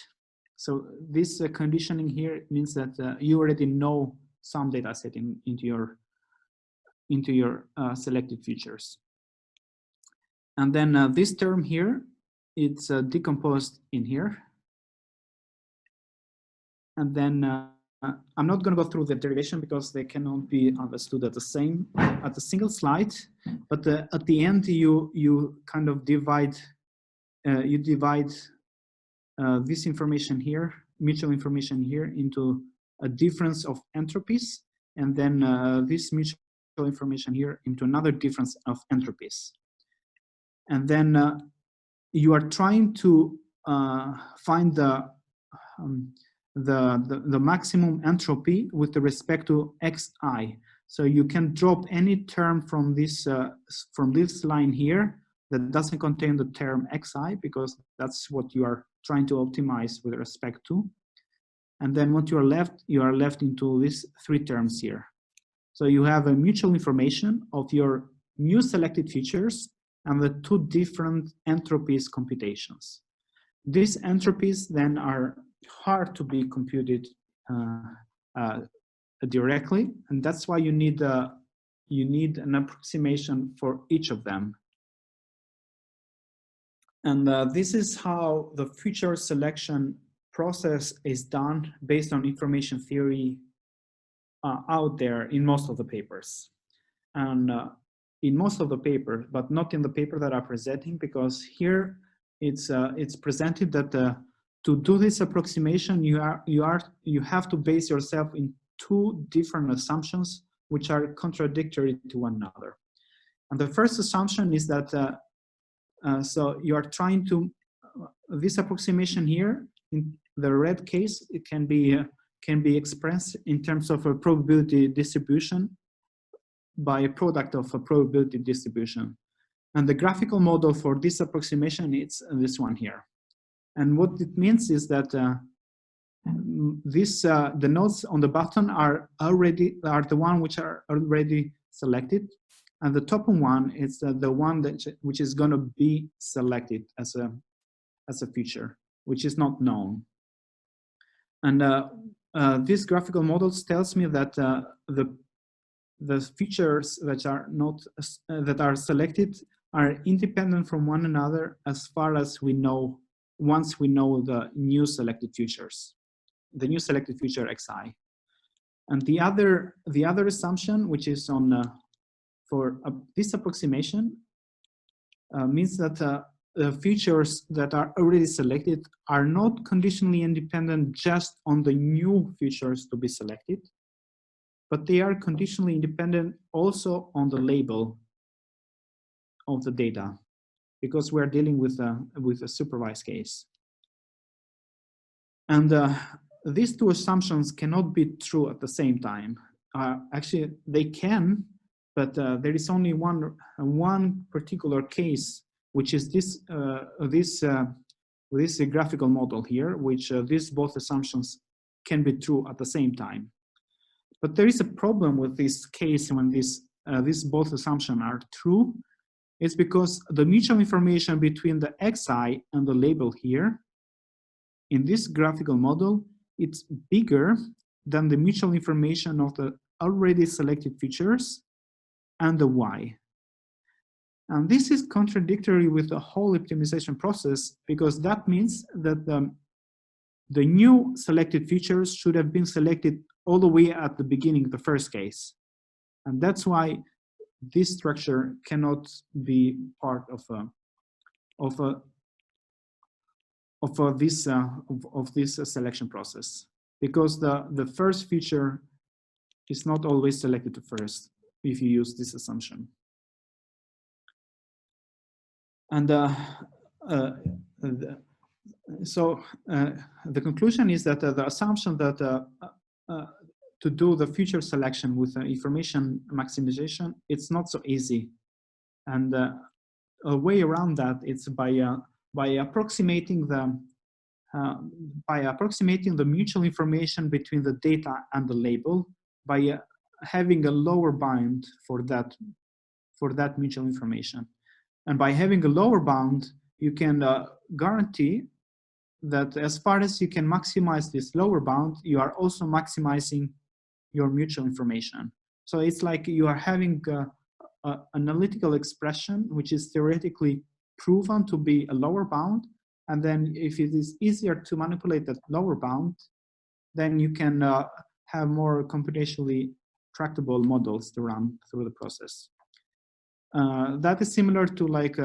A: So this conditioning here means that you already know some data set into your selected features. And then this term here, it's decomposed in here. And then I'm not going to go through the derivation because they cannot be understood at a single slide. But at the end, you kind of divide this information here, mutual information here, into a difference of entropies, and then this mutual information here into another difference of entropies. And then you are trying to find the maximum entropy with respect to xi. So you can drop any term from this line here that doesn't contain the term xi, because that's what you are trying to optimize with respect to. And then what you are left into these three terms here. So you have a mutual information of your new selected features and the two different entropies computations. These entropies then are hard to be computed directly, and that's why you need an approximation for each of them. And this is how the feature selection process is done based on information theory out there in most of the papers. And in most of the papers, but not in the paper that I'm presenting, because here it's presented that to do this approximation, you have to base yourself in two different assumptions which are contradictory to one another. And the first assumption is that so you are trying to this approximation here in the red case, it can be expressed in terms of a probability distribution by a product of a probability distribution. And the graphical model for this approximation is this one here. And what it means is that the nodes on the bottom are the one which are already selected, and the top one is the one which is going to be selected as a feature, which is not known. And this graphical model tells me that the features that are selected are independent from one another as far as we know. Once we know the new selected features, the new selected feature xi. And the other assumption, which is on for this approximation, means that features that are already selected are not conditionally independent just on the new features to be selected, but they are conditionally independent also on the label of the data, because we're dealing with a supervised case. And these two assumptions cannot be true at the same time. Actually, they can, but there is only one particular case, which is this graphical model here, which these both assumptions can be true at the same time. But there is a problem with this case when these both assumptions are true. It's because the mutual information between the xi and the label here in this graphical model, it's bigger than the mutual information of the already selected features and the y. And this is contradictory with the whole optimization process, because that means that the new selected features should have been selected all the way at the beginning, the first case. And that's why this structure cannot be part of this selection process, because the first feature is not always selected to first if you use this assumption. And so the conclusion is that the assumption that to do the feature selection with information maximization, it's not so easy. And a way around that is by approximating the mutual information between the data and the label, by having a lower bound for that mutual information. And by having a lower bound, you can guarantee that as far as you can maximize this lower bound, you are also maximizing your mutual information. So it's like you are having an analytical expression which is theoretically proven to be a lower bound, and then if it is easier to manipulate that lower bound, then you can have more computationally tractable models to run through the process. That is similar to like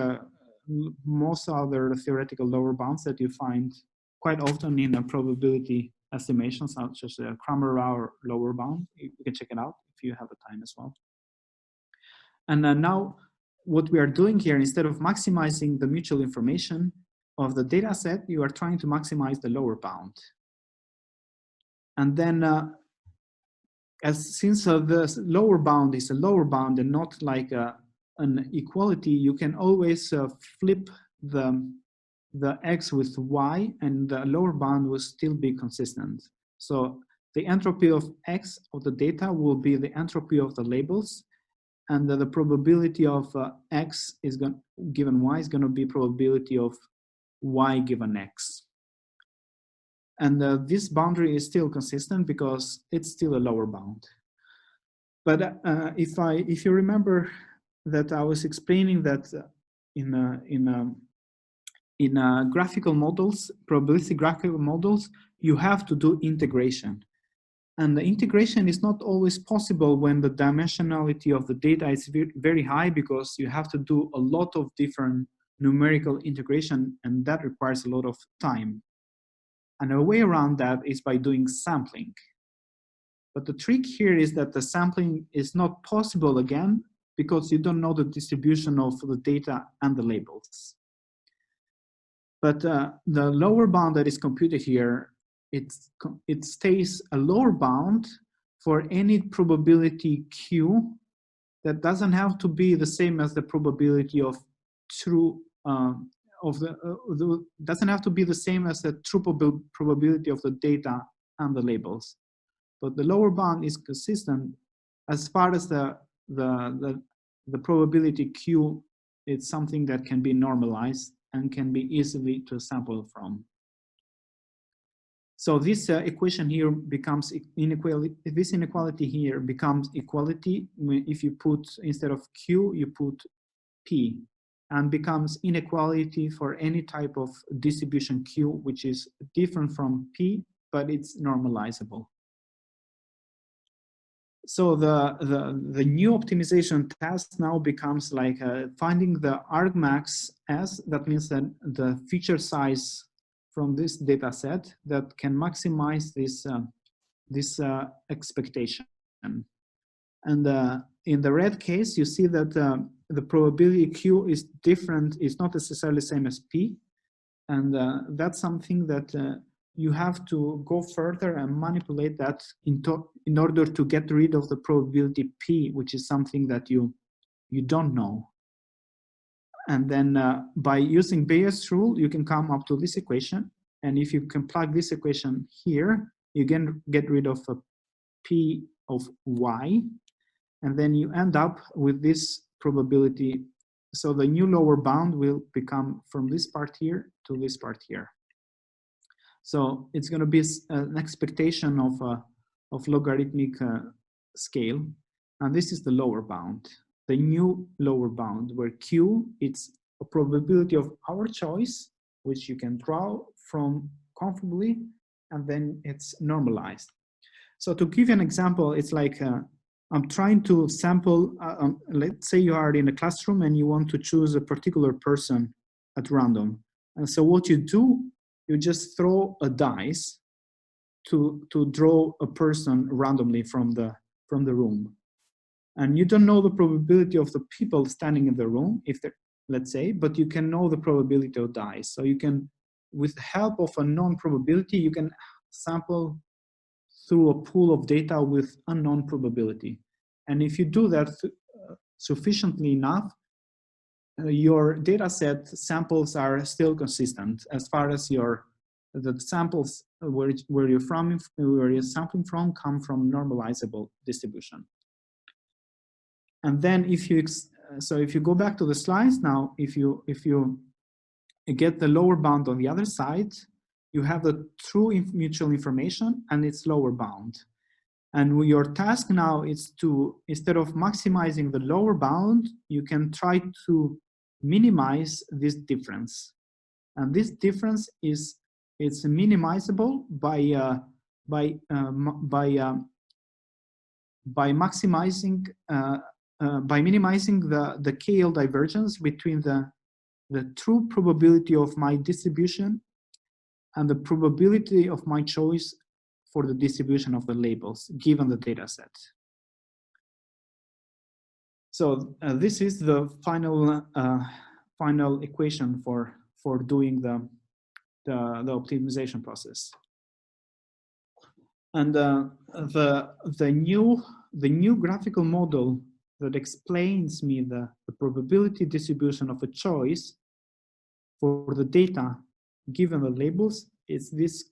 A: most other theoretical lower bounds that you find quite often in a probability estimation, such as a Kramer-Rao lower bound. You can check it out if you have the time as well. And now what we are doing here, instead of maximizing the mutual information of the data set, you are trying to maximize the lower bound. And then since the lower bound is a lower bound and not like an equality, you can always flip the x with y, and the lower bound will still be consistent. So the entropy of x of the data will be the entropy of the labels, and the probability of x is given y is going to be probability of y given x. And this boundary is still consistent because it's still a lower bound. But if you remember that I was explaining that in graphical models, probabilistic graphical models, you have to do integration. And the integration is not always possible when the dimensionality of the data is very high, because you have to do a lot of different numerical integration, and that requires a lot of time. And a way around that is by doing sampling. But the trick here is that the sampling is not possible again, because you don't know the distribution of the data and the labels. But the lower bound that is computed here, it stays a lower bound for any probability q that doesn't have to be the same as the probability of true doesn't have to be the same as the true probability of the data and the labels. But the lower bound is consistent as far as the probability q, it's something that can be normalized and can be easily to sample from. So this equation here becomes inequality. This inequality here becomes equality if you put, instead of q, you put p, and becomes inequality for any type of distribution q, which is different from p, but it's normalizable. So the new optimization task now becomes like finding the argmax S. That means that the feature size from this data set that can maximize this expectation. And in the red case, you see that the probability Q is different. It's not necessarily the same as P. And that's something that you have to go further and manipulate that in order to get rid of the probability P, which is something that you don't know. And then by using Bayes' rule, you can come up to this equation. And if you can plug this equation here, you can get rid of a P of Y. And then you end up with this probability. So the new lower bound will become from this part here to this part here. So it's going to be an expectation of logarithmic scale. And this is the lower bound, the new lower bound, where Q, it's a probability of our choice, which you can draw from comfortably, and then it's normalized. So to give you an example, it's like I'm trying to sample, let's say you are in a classroom and you want to choose a particular person at random. And so what you do, you just throw a dice to draw a person randomly from the room. And you don't know the probability of the people standing in the room, if they're, let's say, but you can know the probability of dice. So you can, with the help of a known probability, you can sample through a pool of data with unknown probability. And if you do that sufficiently enough, your data set samples are still consistent as far as the samples where you're sampling from come from normalizable distribution. And then if you go back to the slides now, if you get the lower bound on the other side, you have the true mutual information and its lower bound. And your task now is to, instead of maximizing the lower bound, you can try to minimize this difference. And this difference is, it's minimizable by maximizing, by minimizing the KL divergence between the true probability of my distribution and the probability of my choice for the distribution of the labels given the data set. So this is the final final equation for doing the optimization process. And the new graphical model that explains me the probability distribution of a choice for the data given the labels is this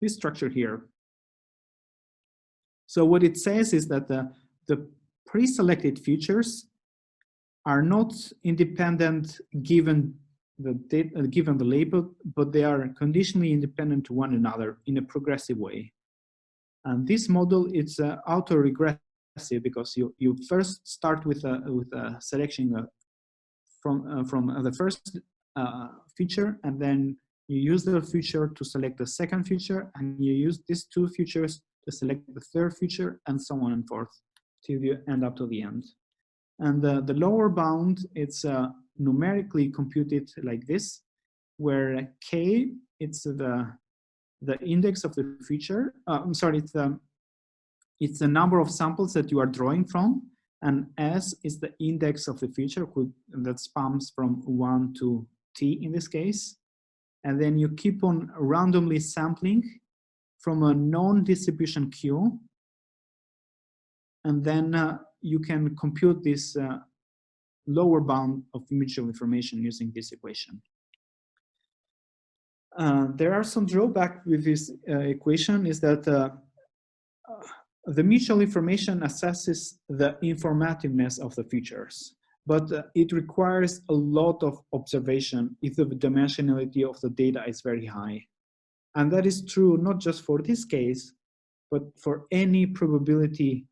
A: structure here. So what it says is that the pre-selected features are not independent given the label, but they are conditionally independent to one another in a progressive way. And this model is auto-regressive because you first start with a selection from the first feature, and then you use the feature to select the second feature, and you use these two features to select the third feature, and so on and forth till you end up to the end. And the lower bound, it's numerically computed like this, where K, it's the index of the feature. I'm sorry, it's the number of samples that you are drawing from, and S is the index of the feature that spans from 1 to T in this case. And then you keep on randomly sampling from a known distribution Q. And then you can compute this lower bound of mutual information using this equation. There are some drawbacks with this equation, is that the mutual information assesses the informativeness of the features, but it requires a lot of observation if the dimensionality of the data is very high. And that is true not just for this case, but for any probability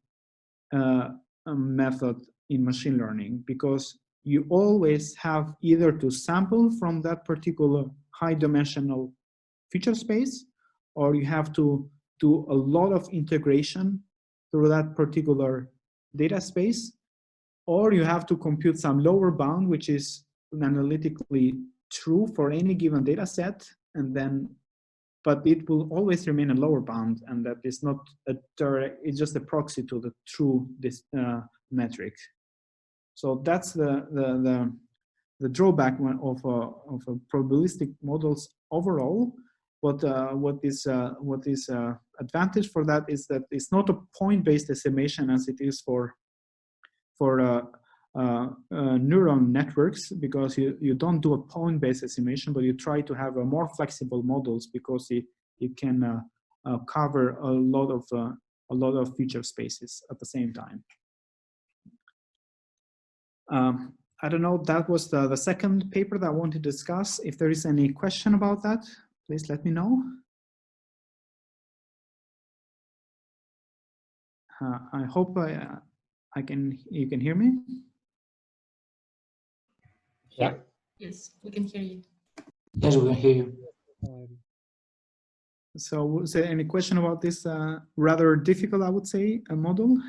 A: method in machine learning, because you always have either to sample from that particular high dimensional feature space, or you have to do a lot of integration through that particular data space, or you have to compute some lower bound, which is analytically true for any given data set, and then, but it will always remain a lower bound, and that is not a direct, it's just a proxy to the true metric. So that's the drawback of a probabilistic models overall. What is advantage for that is that it's not a point-based estimation as it is for neural networks, because you don't do a point-based estimation, but you try to have a more flexible models because it can cover a lot of feature spaces at the same time. I don't know, that was the second paper that I want to discuss. If there is any question about that, please let me know. I hope you can hear me.
E: Yeah.
D: Yes, we can hear you.
E: Yes, we can hear you.
A: So, is there any question about this rather difficult, I would say, a model?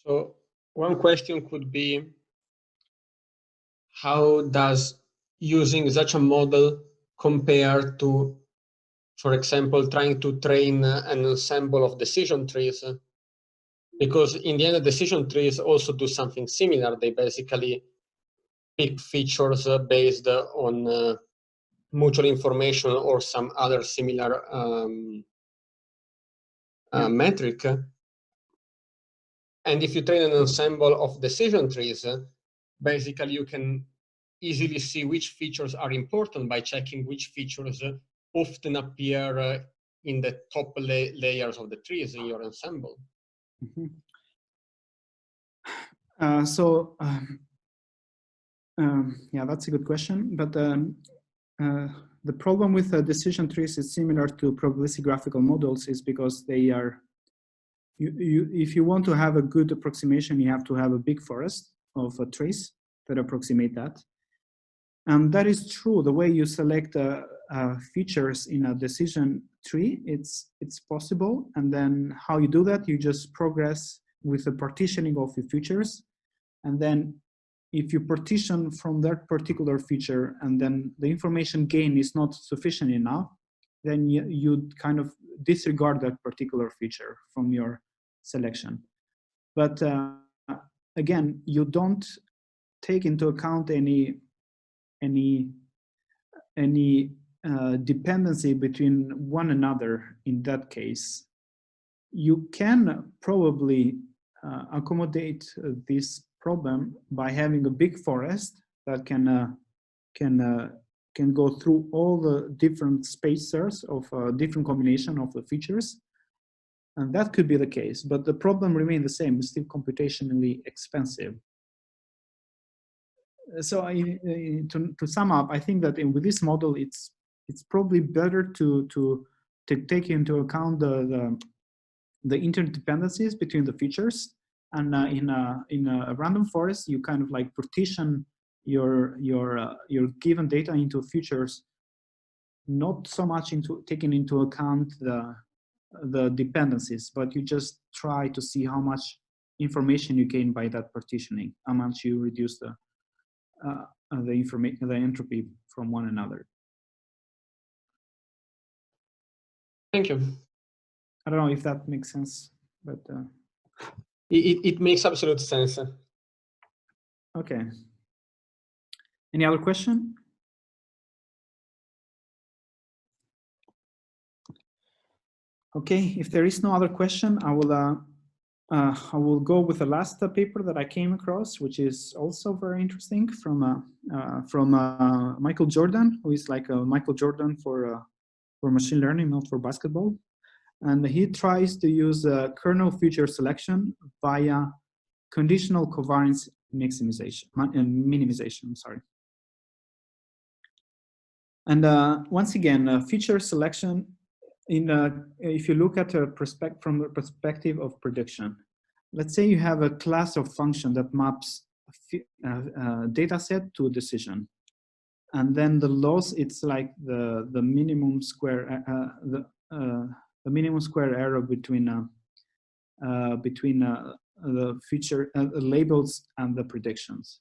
F: So one question could be, how does using such a model compare to, for example, trying to train an ensemble of decision trees? Because in the end, decision trees also do something similar. They basically pick features based on mutual information or some other similar metric. And if you train an ensemble of decision trees, basically you can easily see which features are important by checking which features often appear in the top layers of the trees in your ensemble.
A: Mm-hmm. Yeah, that's a good question. But the problem with decision trees is similar to probabilistic graphical models, is because they are, if you want to have a good approximation, you have to have a big forest of trees that approximate that. And that is true. The way you select features in a decision tree, it's possible. And then how you do that, you just progress with the partitioning of the features. And then if you partition from that particular feature and then the information gain is not sufficient enough, then you kind of disregard that particular feature from your selection. But again, you don't take into account any dependency between one another in that case. You can probably accommodate this problem by having a big forest that can go through all the different spacers of different combination of the features, and that could be the case. But the problem remains the same; it's still computationally expensive. So to sum up, I think that with this model, it's probably better to take into account the interdependencies between the features, and in a random forest, you kind of like partition your given data into features, not so much into taking into account the dependencies, but you just try to see how much information you gain by that partitioning, how much you reduce the entropy from one another.
F: Thank you.
A: I don't know if that makes sense, but
F: it makes absolute sense.
A: Okay. Any other question? Okay, if there is no other question, I will go with the last paper that I came across, which is also very interesting, from Michael Jordan, who is like a Michael Jordan for machine learning, not for basketball. And he tries to use kernel feature selection via conditional covariance minimization. Sorry. And once again, feature selection, if you look at from the perspective of prediction, let's say you have a class of function that maps a data set to a decision, and then the loss, it's like the minimum square, minimum square error between the feature labels and the predictions.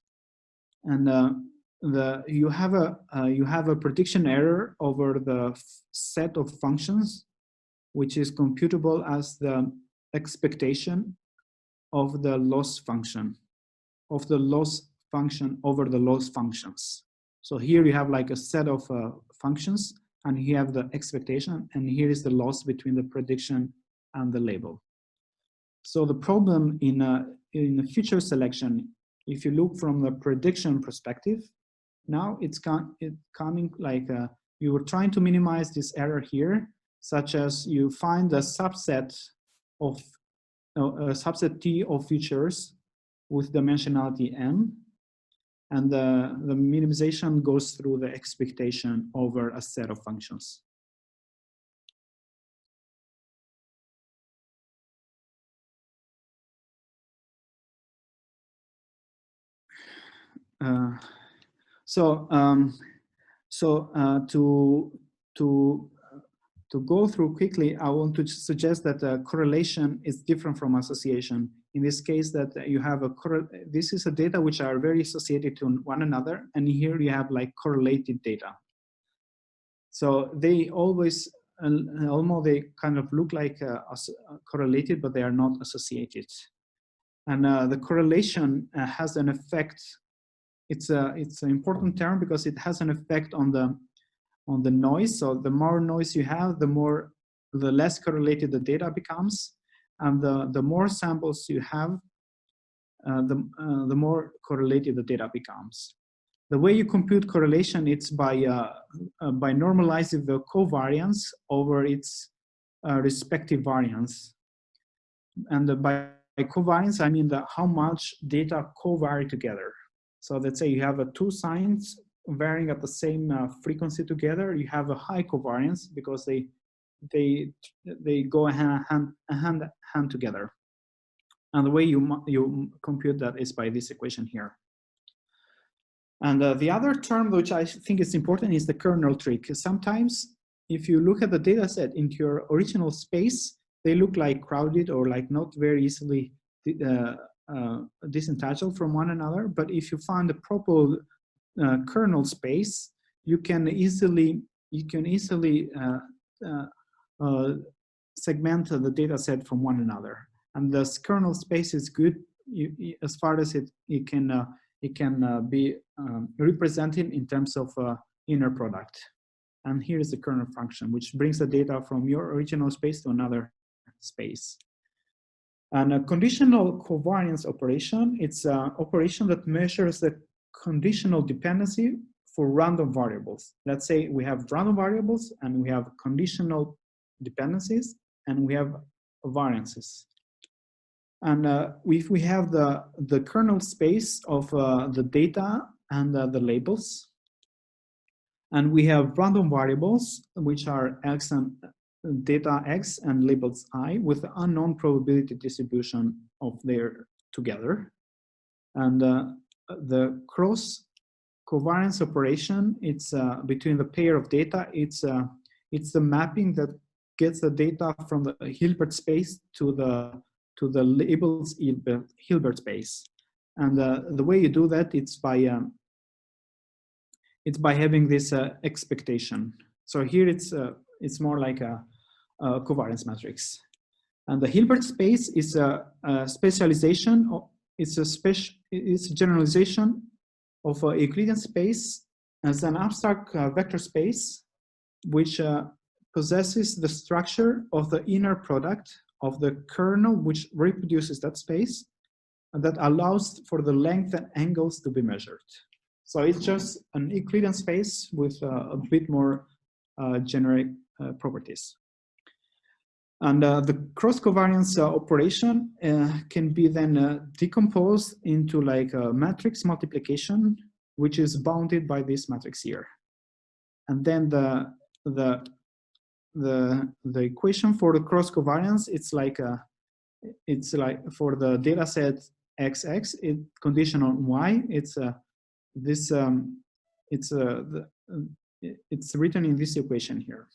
A: And you have a prediction error over the set of functions, which is computable as the expectation of the loss function, over the loss functions. So here you have like a set of functions, and you have the expectation, and here is the loss between the prediction and the label. So the problem in feature selection, if you look from the prediction perspective, now it's coming like you were trying to minimize this error here, such as you find a subset of a subset T of features with dimensionality n, and the minimization goes through the expectation over a set of functions. To go through quickly, I want to suggest that correlation is different from association. In this case, that you have this is a data which are very associated to one another, and here you have like correlated data. So they always, almost they kind of look like correlated, but they are not associated. And the correlation has an effect. It's an important term because it has an effect on the noise. So the more noise you have, the less correlated the data becomes, and the more samples you have, the more correlated the data becomes. The way you compute correlation, it's by normalizing the covariance over its respective variance. And by covariance, I mean how much data covary together. So let's say you have two signs varying at the same frequency together. You have a high covariance because they go hand together. And the way you compute that is by this equation here. And the other term which I think is important is the kernel trick. Sometimes if you look at the data set into your original space, they look like crowded or like not very easily disentangled from one another. But if you find a proper kernel space, you can easily segment the data set from one another. And this kernel space is good as far as it can be represented in terms of inner product. And here is the kernel function, which brings the data from your original space to another space. And a conditional covariance operation, it's an operation that measures the conditional dependency for random variables. Let's say we have random variables and we have conditional dependencies and we have variances. And if we have the kernel space of the data and the labels, and we have random variables, which are x and data x and labels I, with the unknown probability distribution of their together. And the cross covariance operation, it's between the pair of data. It's the mapping that gets the data from the Hilbert space to the labels Hilbert space. And the way you do that, it's by having this expectation. So here it's more like a covariance matrix. And the Hilbert space is a specialization. It's a generalization of a Euclidean space as an abstract vector space, which possesses the structure of the inner product of the kernel, which reproduces that space, and that allows for the length and angles to be measured. So it's just an Euclidean space with a bit more generic properties. And the cross-covariance operation can be then decomposed into like a matrix multiplication, which is bounded by this matrix here. And then the equation for the cross-covariance, it's like for the data set XX, it conditional on Y, it's written in this equation here.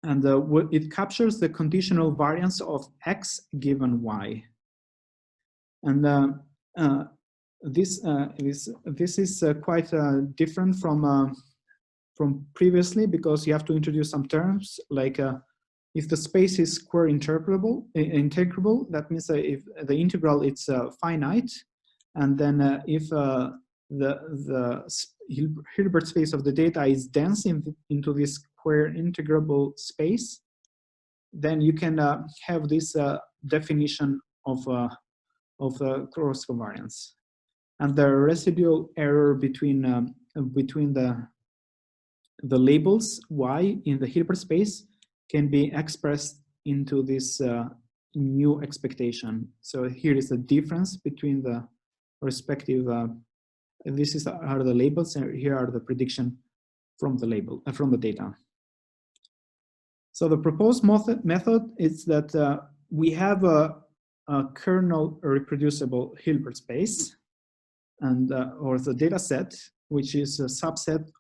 A: And it captures the conditional variance of x given y. And this is quite different from previously, because you have to introduce some terms like if the space is square integrable, that means if the integral it's finite, and then if the Hilbert space of the data is dense into this square integrable space, then you can have this definition of cross covariance, and the residual error between the labels y in the Hilbert space can be expressed into this new expectation. So here is the difference between the respective. This are the labels, and here are the prediction from the label from the data. So the proposed method is that we have a kernel reproducible Hilbert space, and or the data set, which is a subset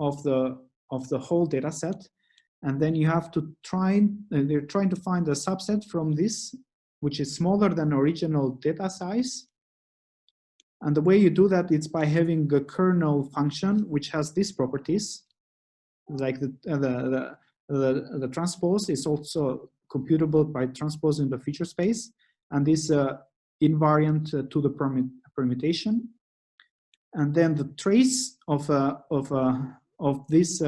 A: of the whole data set, and then you have to they're trying to find a subset from this, which is smaller than original data size. And the way you do that is by having a kernel function which has these properties, like the transpose is also computable by transposing the feature space, and this invariant to the permutation. And then the trace of this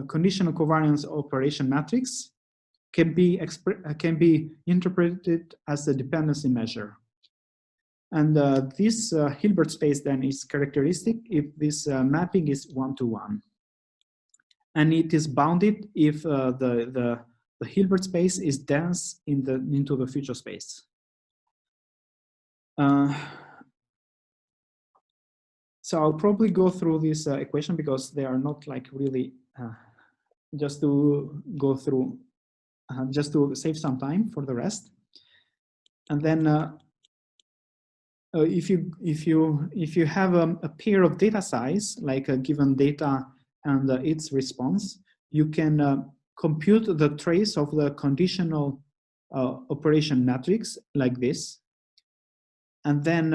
A: conditional covariance operation matrix can be interpreted as a dependency measure. And this Hilbert space then is characteristic if this mapping is 1-to-1, and it is bounded if the Hilbert space is dense into the feature space. So I'll probably go through this equation because they are not like really just to go through, just to save some time for the rest. And then if you have a pair of data size, like a given data and its response, you can compute the trace of the conditional operation matrix like this. And then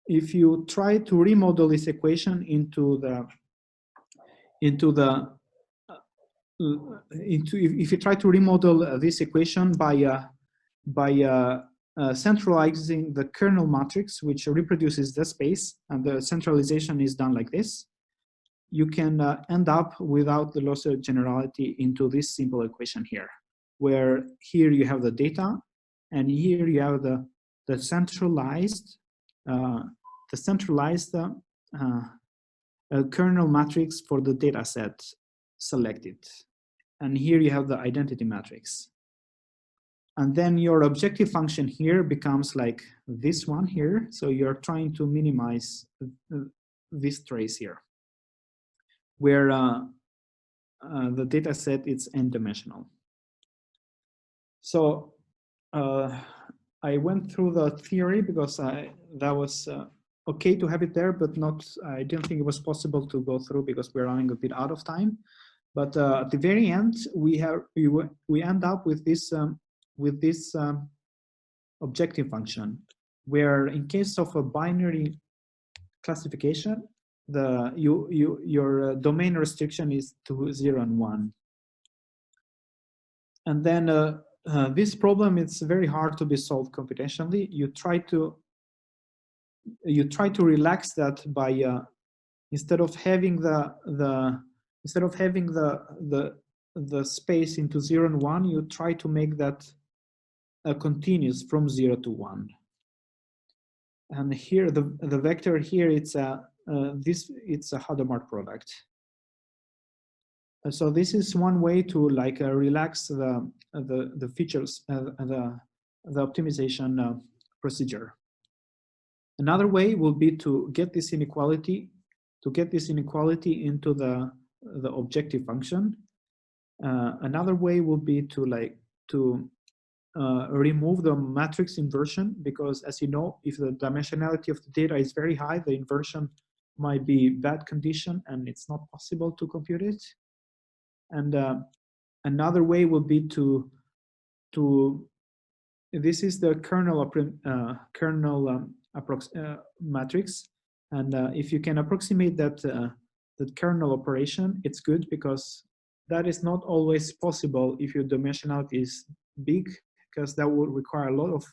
A: if you try to remodel this equation if you try to remodel this equation by centralizing the kernel matrix, which reproduces the space, and the centralization is done like this, you can end up without the loss of generality into this simple equation here, where here you have the data, and here you have the centralized kernel matrix for the data set selected, and here you have the identity matrix. And then your objective function here becomes like this one here. So you're trying to minimize this trace here, where the data set is n-dimensional. So I went through the theory because that was okay to have it there, but I didn't think it was possible to go through because we're running a bit out of time. But at the very end, we end up with this objective function, where in case of a binary classification, your domain restriction is to 0 and 1. And then this problem is very hard to be solved computationally. You try to relax that by instead of having the space into 0 and 1, you try to make that continuous from 0 to 1. And here the vector here it's a Hadamard product. So this is one way to like relax the features, the optimization procedure. Another way will be to get this inequality into the objective function. Another way will be to remove the matrix inversion, because as you know, if the dimensionality of the data is very high, the inversion might be bad condition and it's not possible to compute it. And another way would be to this is the kernel matrix, and if you can approximate that that kernel operation, it's good, because that is not always possible if your dimensionality is big, because that would require a lot of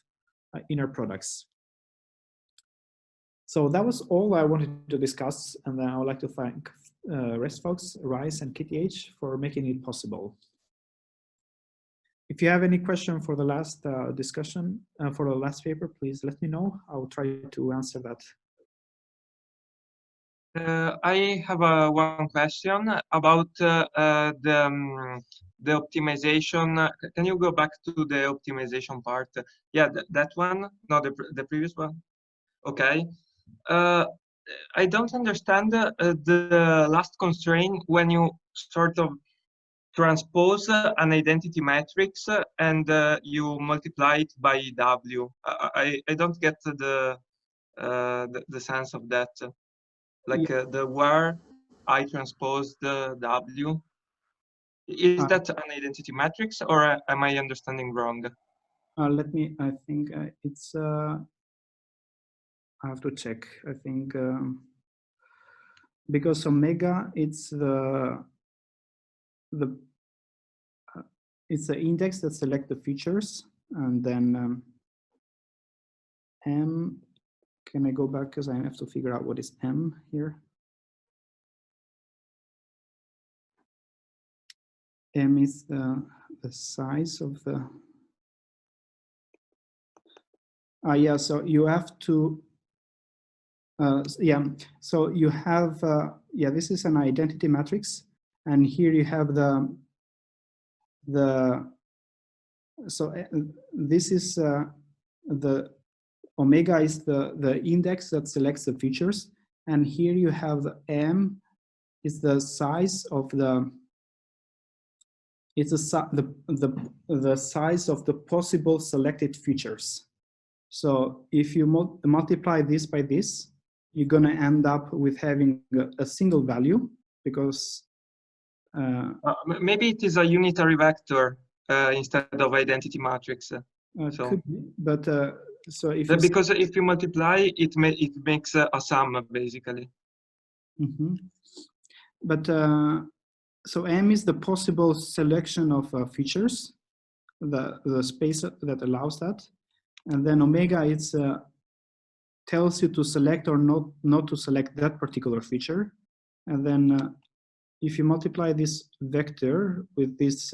A: inner products. So that was all I wanted to discuss, and then I would like to thank racefox, Rice, and KTH for making it possible. If you have any question for the last discussion, for the last paper, please let me know. I will try to answer that.
G: I have one question about the optimization. Can you go back to the optimization part? Yeah, that one, no, the previous one. Okay. I don't understand the last constraint when you sort of transpose an identity matrix and you multiply it by W. I don't get the sense of that. Like the where I transpose the W. Is that an identity matrix, or am I understanding wrong?
A: Let me, I think it's, I have to check. I think because omega, it's it's the index that select the features, and then M, can I go back, because I have to figure out what is M here. M is the size of the, yeah, so you have to, yeah, so you have, yeah, this is an identity matrix, and here you have so this is the omega is the index that selects the features, and here you have the M is the size of the, it's the size of the possible selected features. So if you multiply this by this, you're going to end up with having a single value, because
G: maybe it is a unitary vector instead of identity matrix. So.
A: Could be, but so if
G: because if you multiply, it makes a sum basically.
A: Mm-hmm. But so M is the possible selection of features, the space that allows that, and then omega is tells you to select or not to select that particular feature, and then if you multiply this vector with this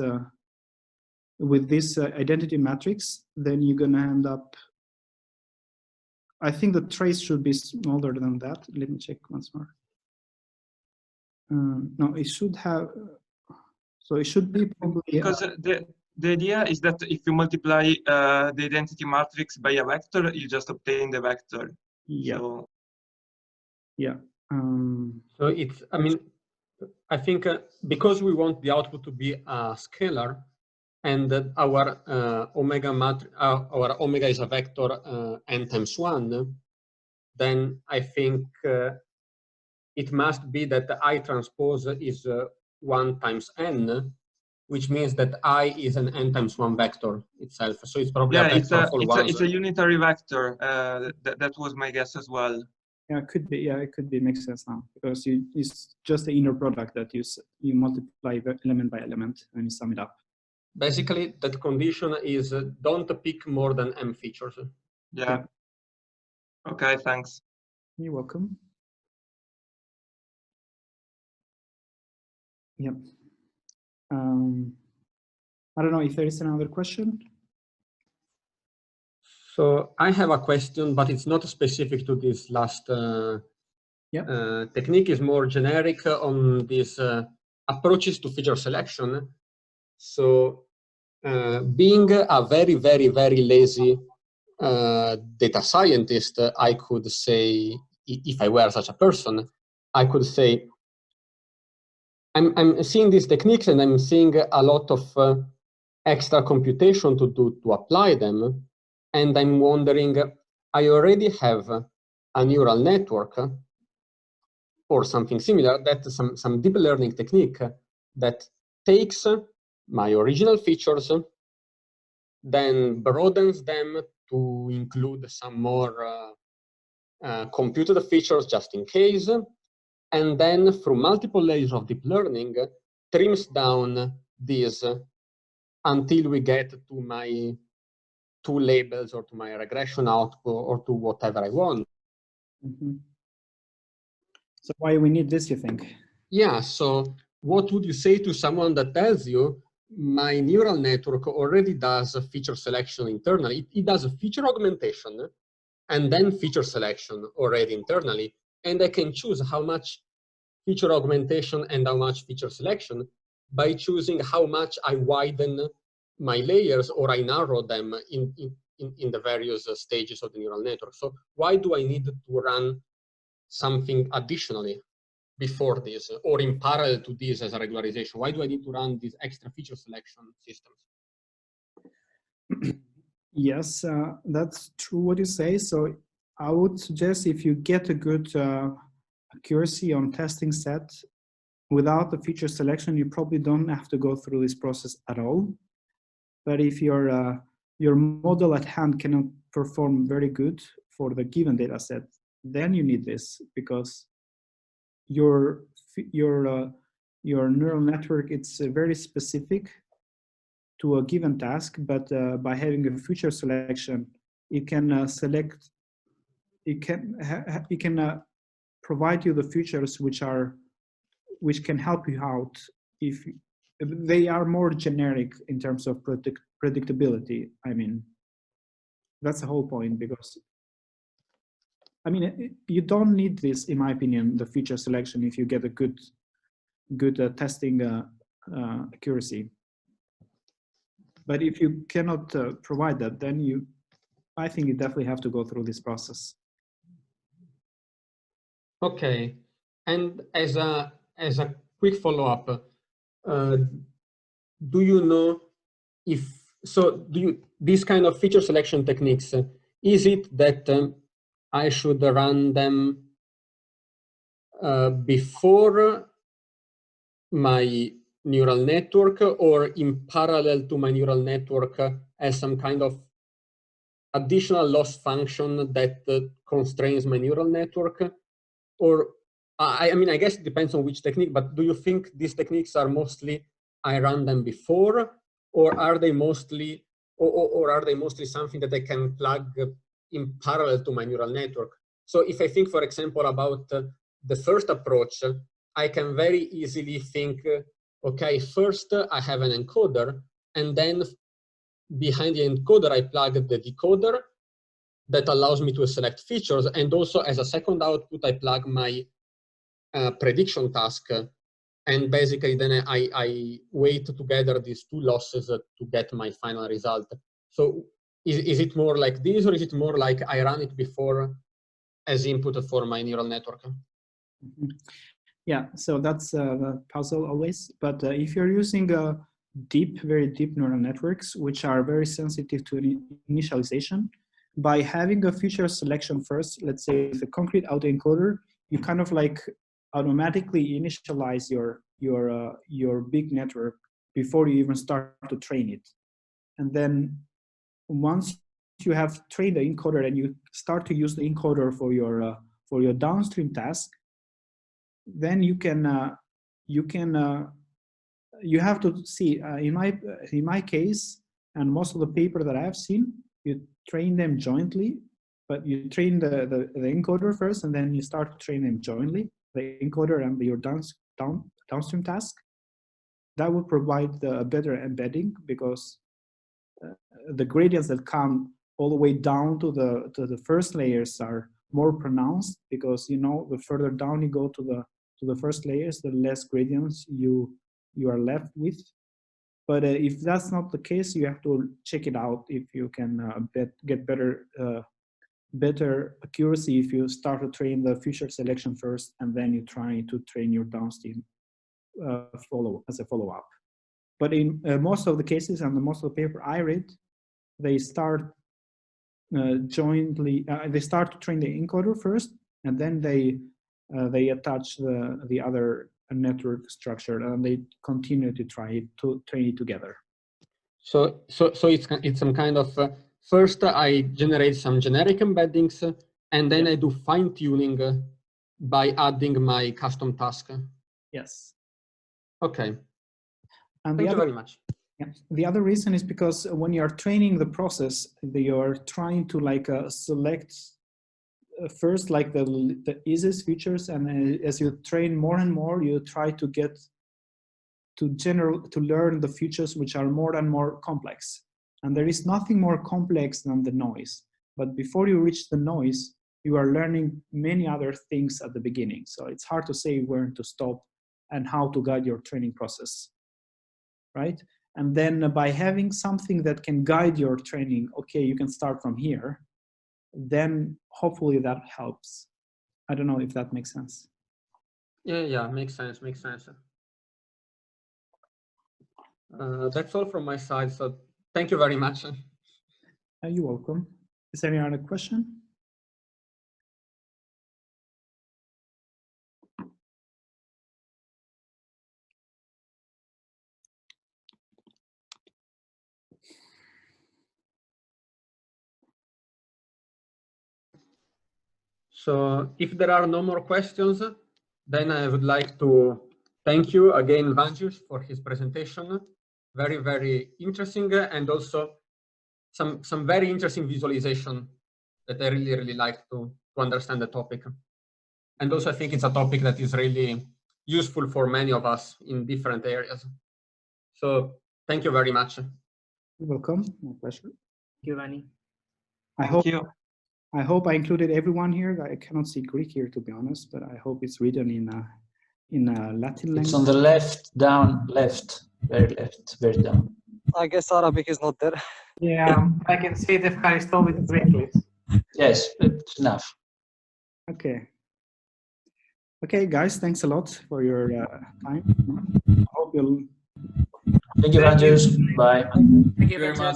A: identity matrix, then you're gonna end up, I think the trace should be smaller than that. Let me check once more. No, it should have, so it should be probably,
G: because the idea is that if you multiply the identity matrix by a vector, you just obtain the vector.
A: Yeah.
G: So,
A: yeah.
F: So it's, I mean, I think because we want the output to be a scalar, and our omega is a vector n times 1, then I think it must be that the I transpose is 1 times n, which means that I is an n times 1 vector itself. So it's probably
G: yeah,
F: a vector of all ones.
G: it's a unitary vector. That was my guess as well.
A: Yeah, it could be. Yeah, it could be. Makes sense now, because it's just the inner product that you multiply element by element and you sum it up.
F: Basically, that condition is don't pick more than m features.
G: Yeah. Okay, thanks.
A: You're welcome. Yep. I don't know if there is another question.
F: So I have a question, but it's not specific to this last technique. Is more generic on these approaches to feature selection. So being a very, very, very lazy data scientist, I could say, if I were such a person, I could say, I'm seeing these techniques and I'm seeing a lot of extra computation to do to apply them. And I'm wondering, I already have a neural network or something similar, that some deep learning technique that takes my original features, then broadens them to include some more computed features just in case, and then through multiple layers of deep learning, trims down these until we get to my two labels or to my regression output or to whatever I want.
A: So why we need this, you think?
F: Yeah, so what would you say to someone that tells you my neural network already does a feature selection internally? It does a feature augmentation and then feature selection already internally. And I can choose how much feature augmentation and how much feature selection by choosing how much I widen my layers or I narrow them in the various stages of the neural network. So why do I need to run something additionally before this or in parallel to this as a regularization? Why do I need to run these extra feature selection systems?
A: Yes, that's true what you say. So I would suggest if you get a good accuracy on testing set without the feature selection, you probably don't have to go through this process at all. But if your model at hand cannot perform very good for the given data set, then you need this, because your neural network, it's very specific to a given task, but by having a feature selection, it can select, it can provide you the features which can help you out if they are more generic in terms of predictability. I mean, that's the whole point, because I mean, you don't need this, in my opinion, the feature selection if you get a good testing accuracy. But if you cannot provide that, then I think you definitely have to go through this process.
F: Okay, and as a quick follow-up, do you know if these kind of feature selection techniques, is it that I should run them before my neural network or in parallel to my neural network as some kind of additional loss function that constrains my neural network? Or I mean, I guess it depends on which technique, but do you think these techniques are mostly I run them before, or are they mostly something that I can plug in parallel to my neural network? So if I think, for example, about the first approach, I can very easily think, okay, first I have an encoder, and then behind the encoder, I plug the decoder that allows me to select features. And also as a second output, I plug my prediction task. And basically then I wait to gather these two losses to get my final result. So is it more like this, or is it more like I run it before as input for my neural network?
A: Yeah, so that's the puzzle always. But if you're using very deep neural networks, which are very sensitive to initialization, by having a feature selection first, let's say with a concrete autoencoder, you kind of like automatically initialize your big network before you even start to train it. And then once you have trained the encoder and you start to use the encoder for your downstream task, then you have to see in my case, and most of the paper that I've seen, you train them jointly, but you train the encoder first, and then you start to train them jointly, the encoder and your downstream task. That will provide a better embedding, because the gradients that come all the way down to the first layers are more pronounced, because the further down you go to the first layers, the less gradients you are left with. But if that's not the case, you have to check it out if you can get better accuracy if you start to train the feature selection first, and then you try to train your downstream as a follow-up. But in most of the cases and most of the paper I read, they start jointly. They start to train the encoder first, and then they attach the other a network structure, and they continue to train it together.
F: So it's some kind of first I generate some generic embeddings, and then I do fine tuning by adding my custom task.
A: Yes.
F: Okay.
A: And
F: Thank you very much.
A: Yeah. The other reason is because when you're training the process, you're trying to like select first like the easiest features, and as you train more and more, you try to get to learn the features which are more and more complex. And there is nothing more complex than the noise. But before you reach the noise, you are learning many other things at the beginning. So it's hard to say where to stop and how to guide your training process, right? And then by having something that can guide your training, okay, you can start from here, then hopefully that helps. I don't know if that makes sense.
F: Yeah, makes sense. That's all from my side. So thank you very much.
A: You're welcome. Is there any other question?
F: So if there are no more questions, then I would like to thank you again, Vangjush, for his presentation. Very, very interesting, and also some very interesting visualization that I really, really like to understand the topic. And also I think it's a topic that is really useful for many of us in different areas. So thank you very much.
A: You're welcome. My pleasure.
B: Thank you, Vani.
A: I hope I included everyone here. I cannot see Greek here, to be honest, but I hope it's written in a Latin language.
E: It's on the left, down, very down.
H: I guess Arabic is not there.
C: Yeah, I can see it if I stole with Greek, please.
E: Yes, it's enough.
A: Okay. Okay, guys, thanks a lot for your time. I hope you'll
E: Thank you, Vangjush. Bye.
C: Thank you very much.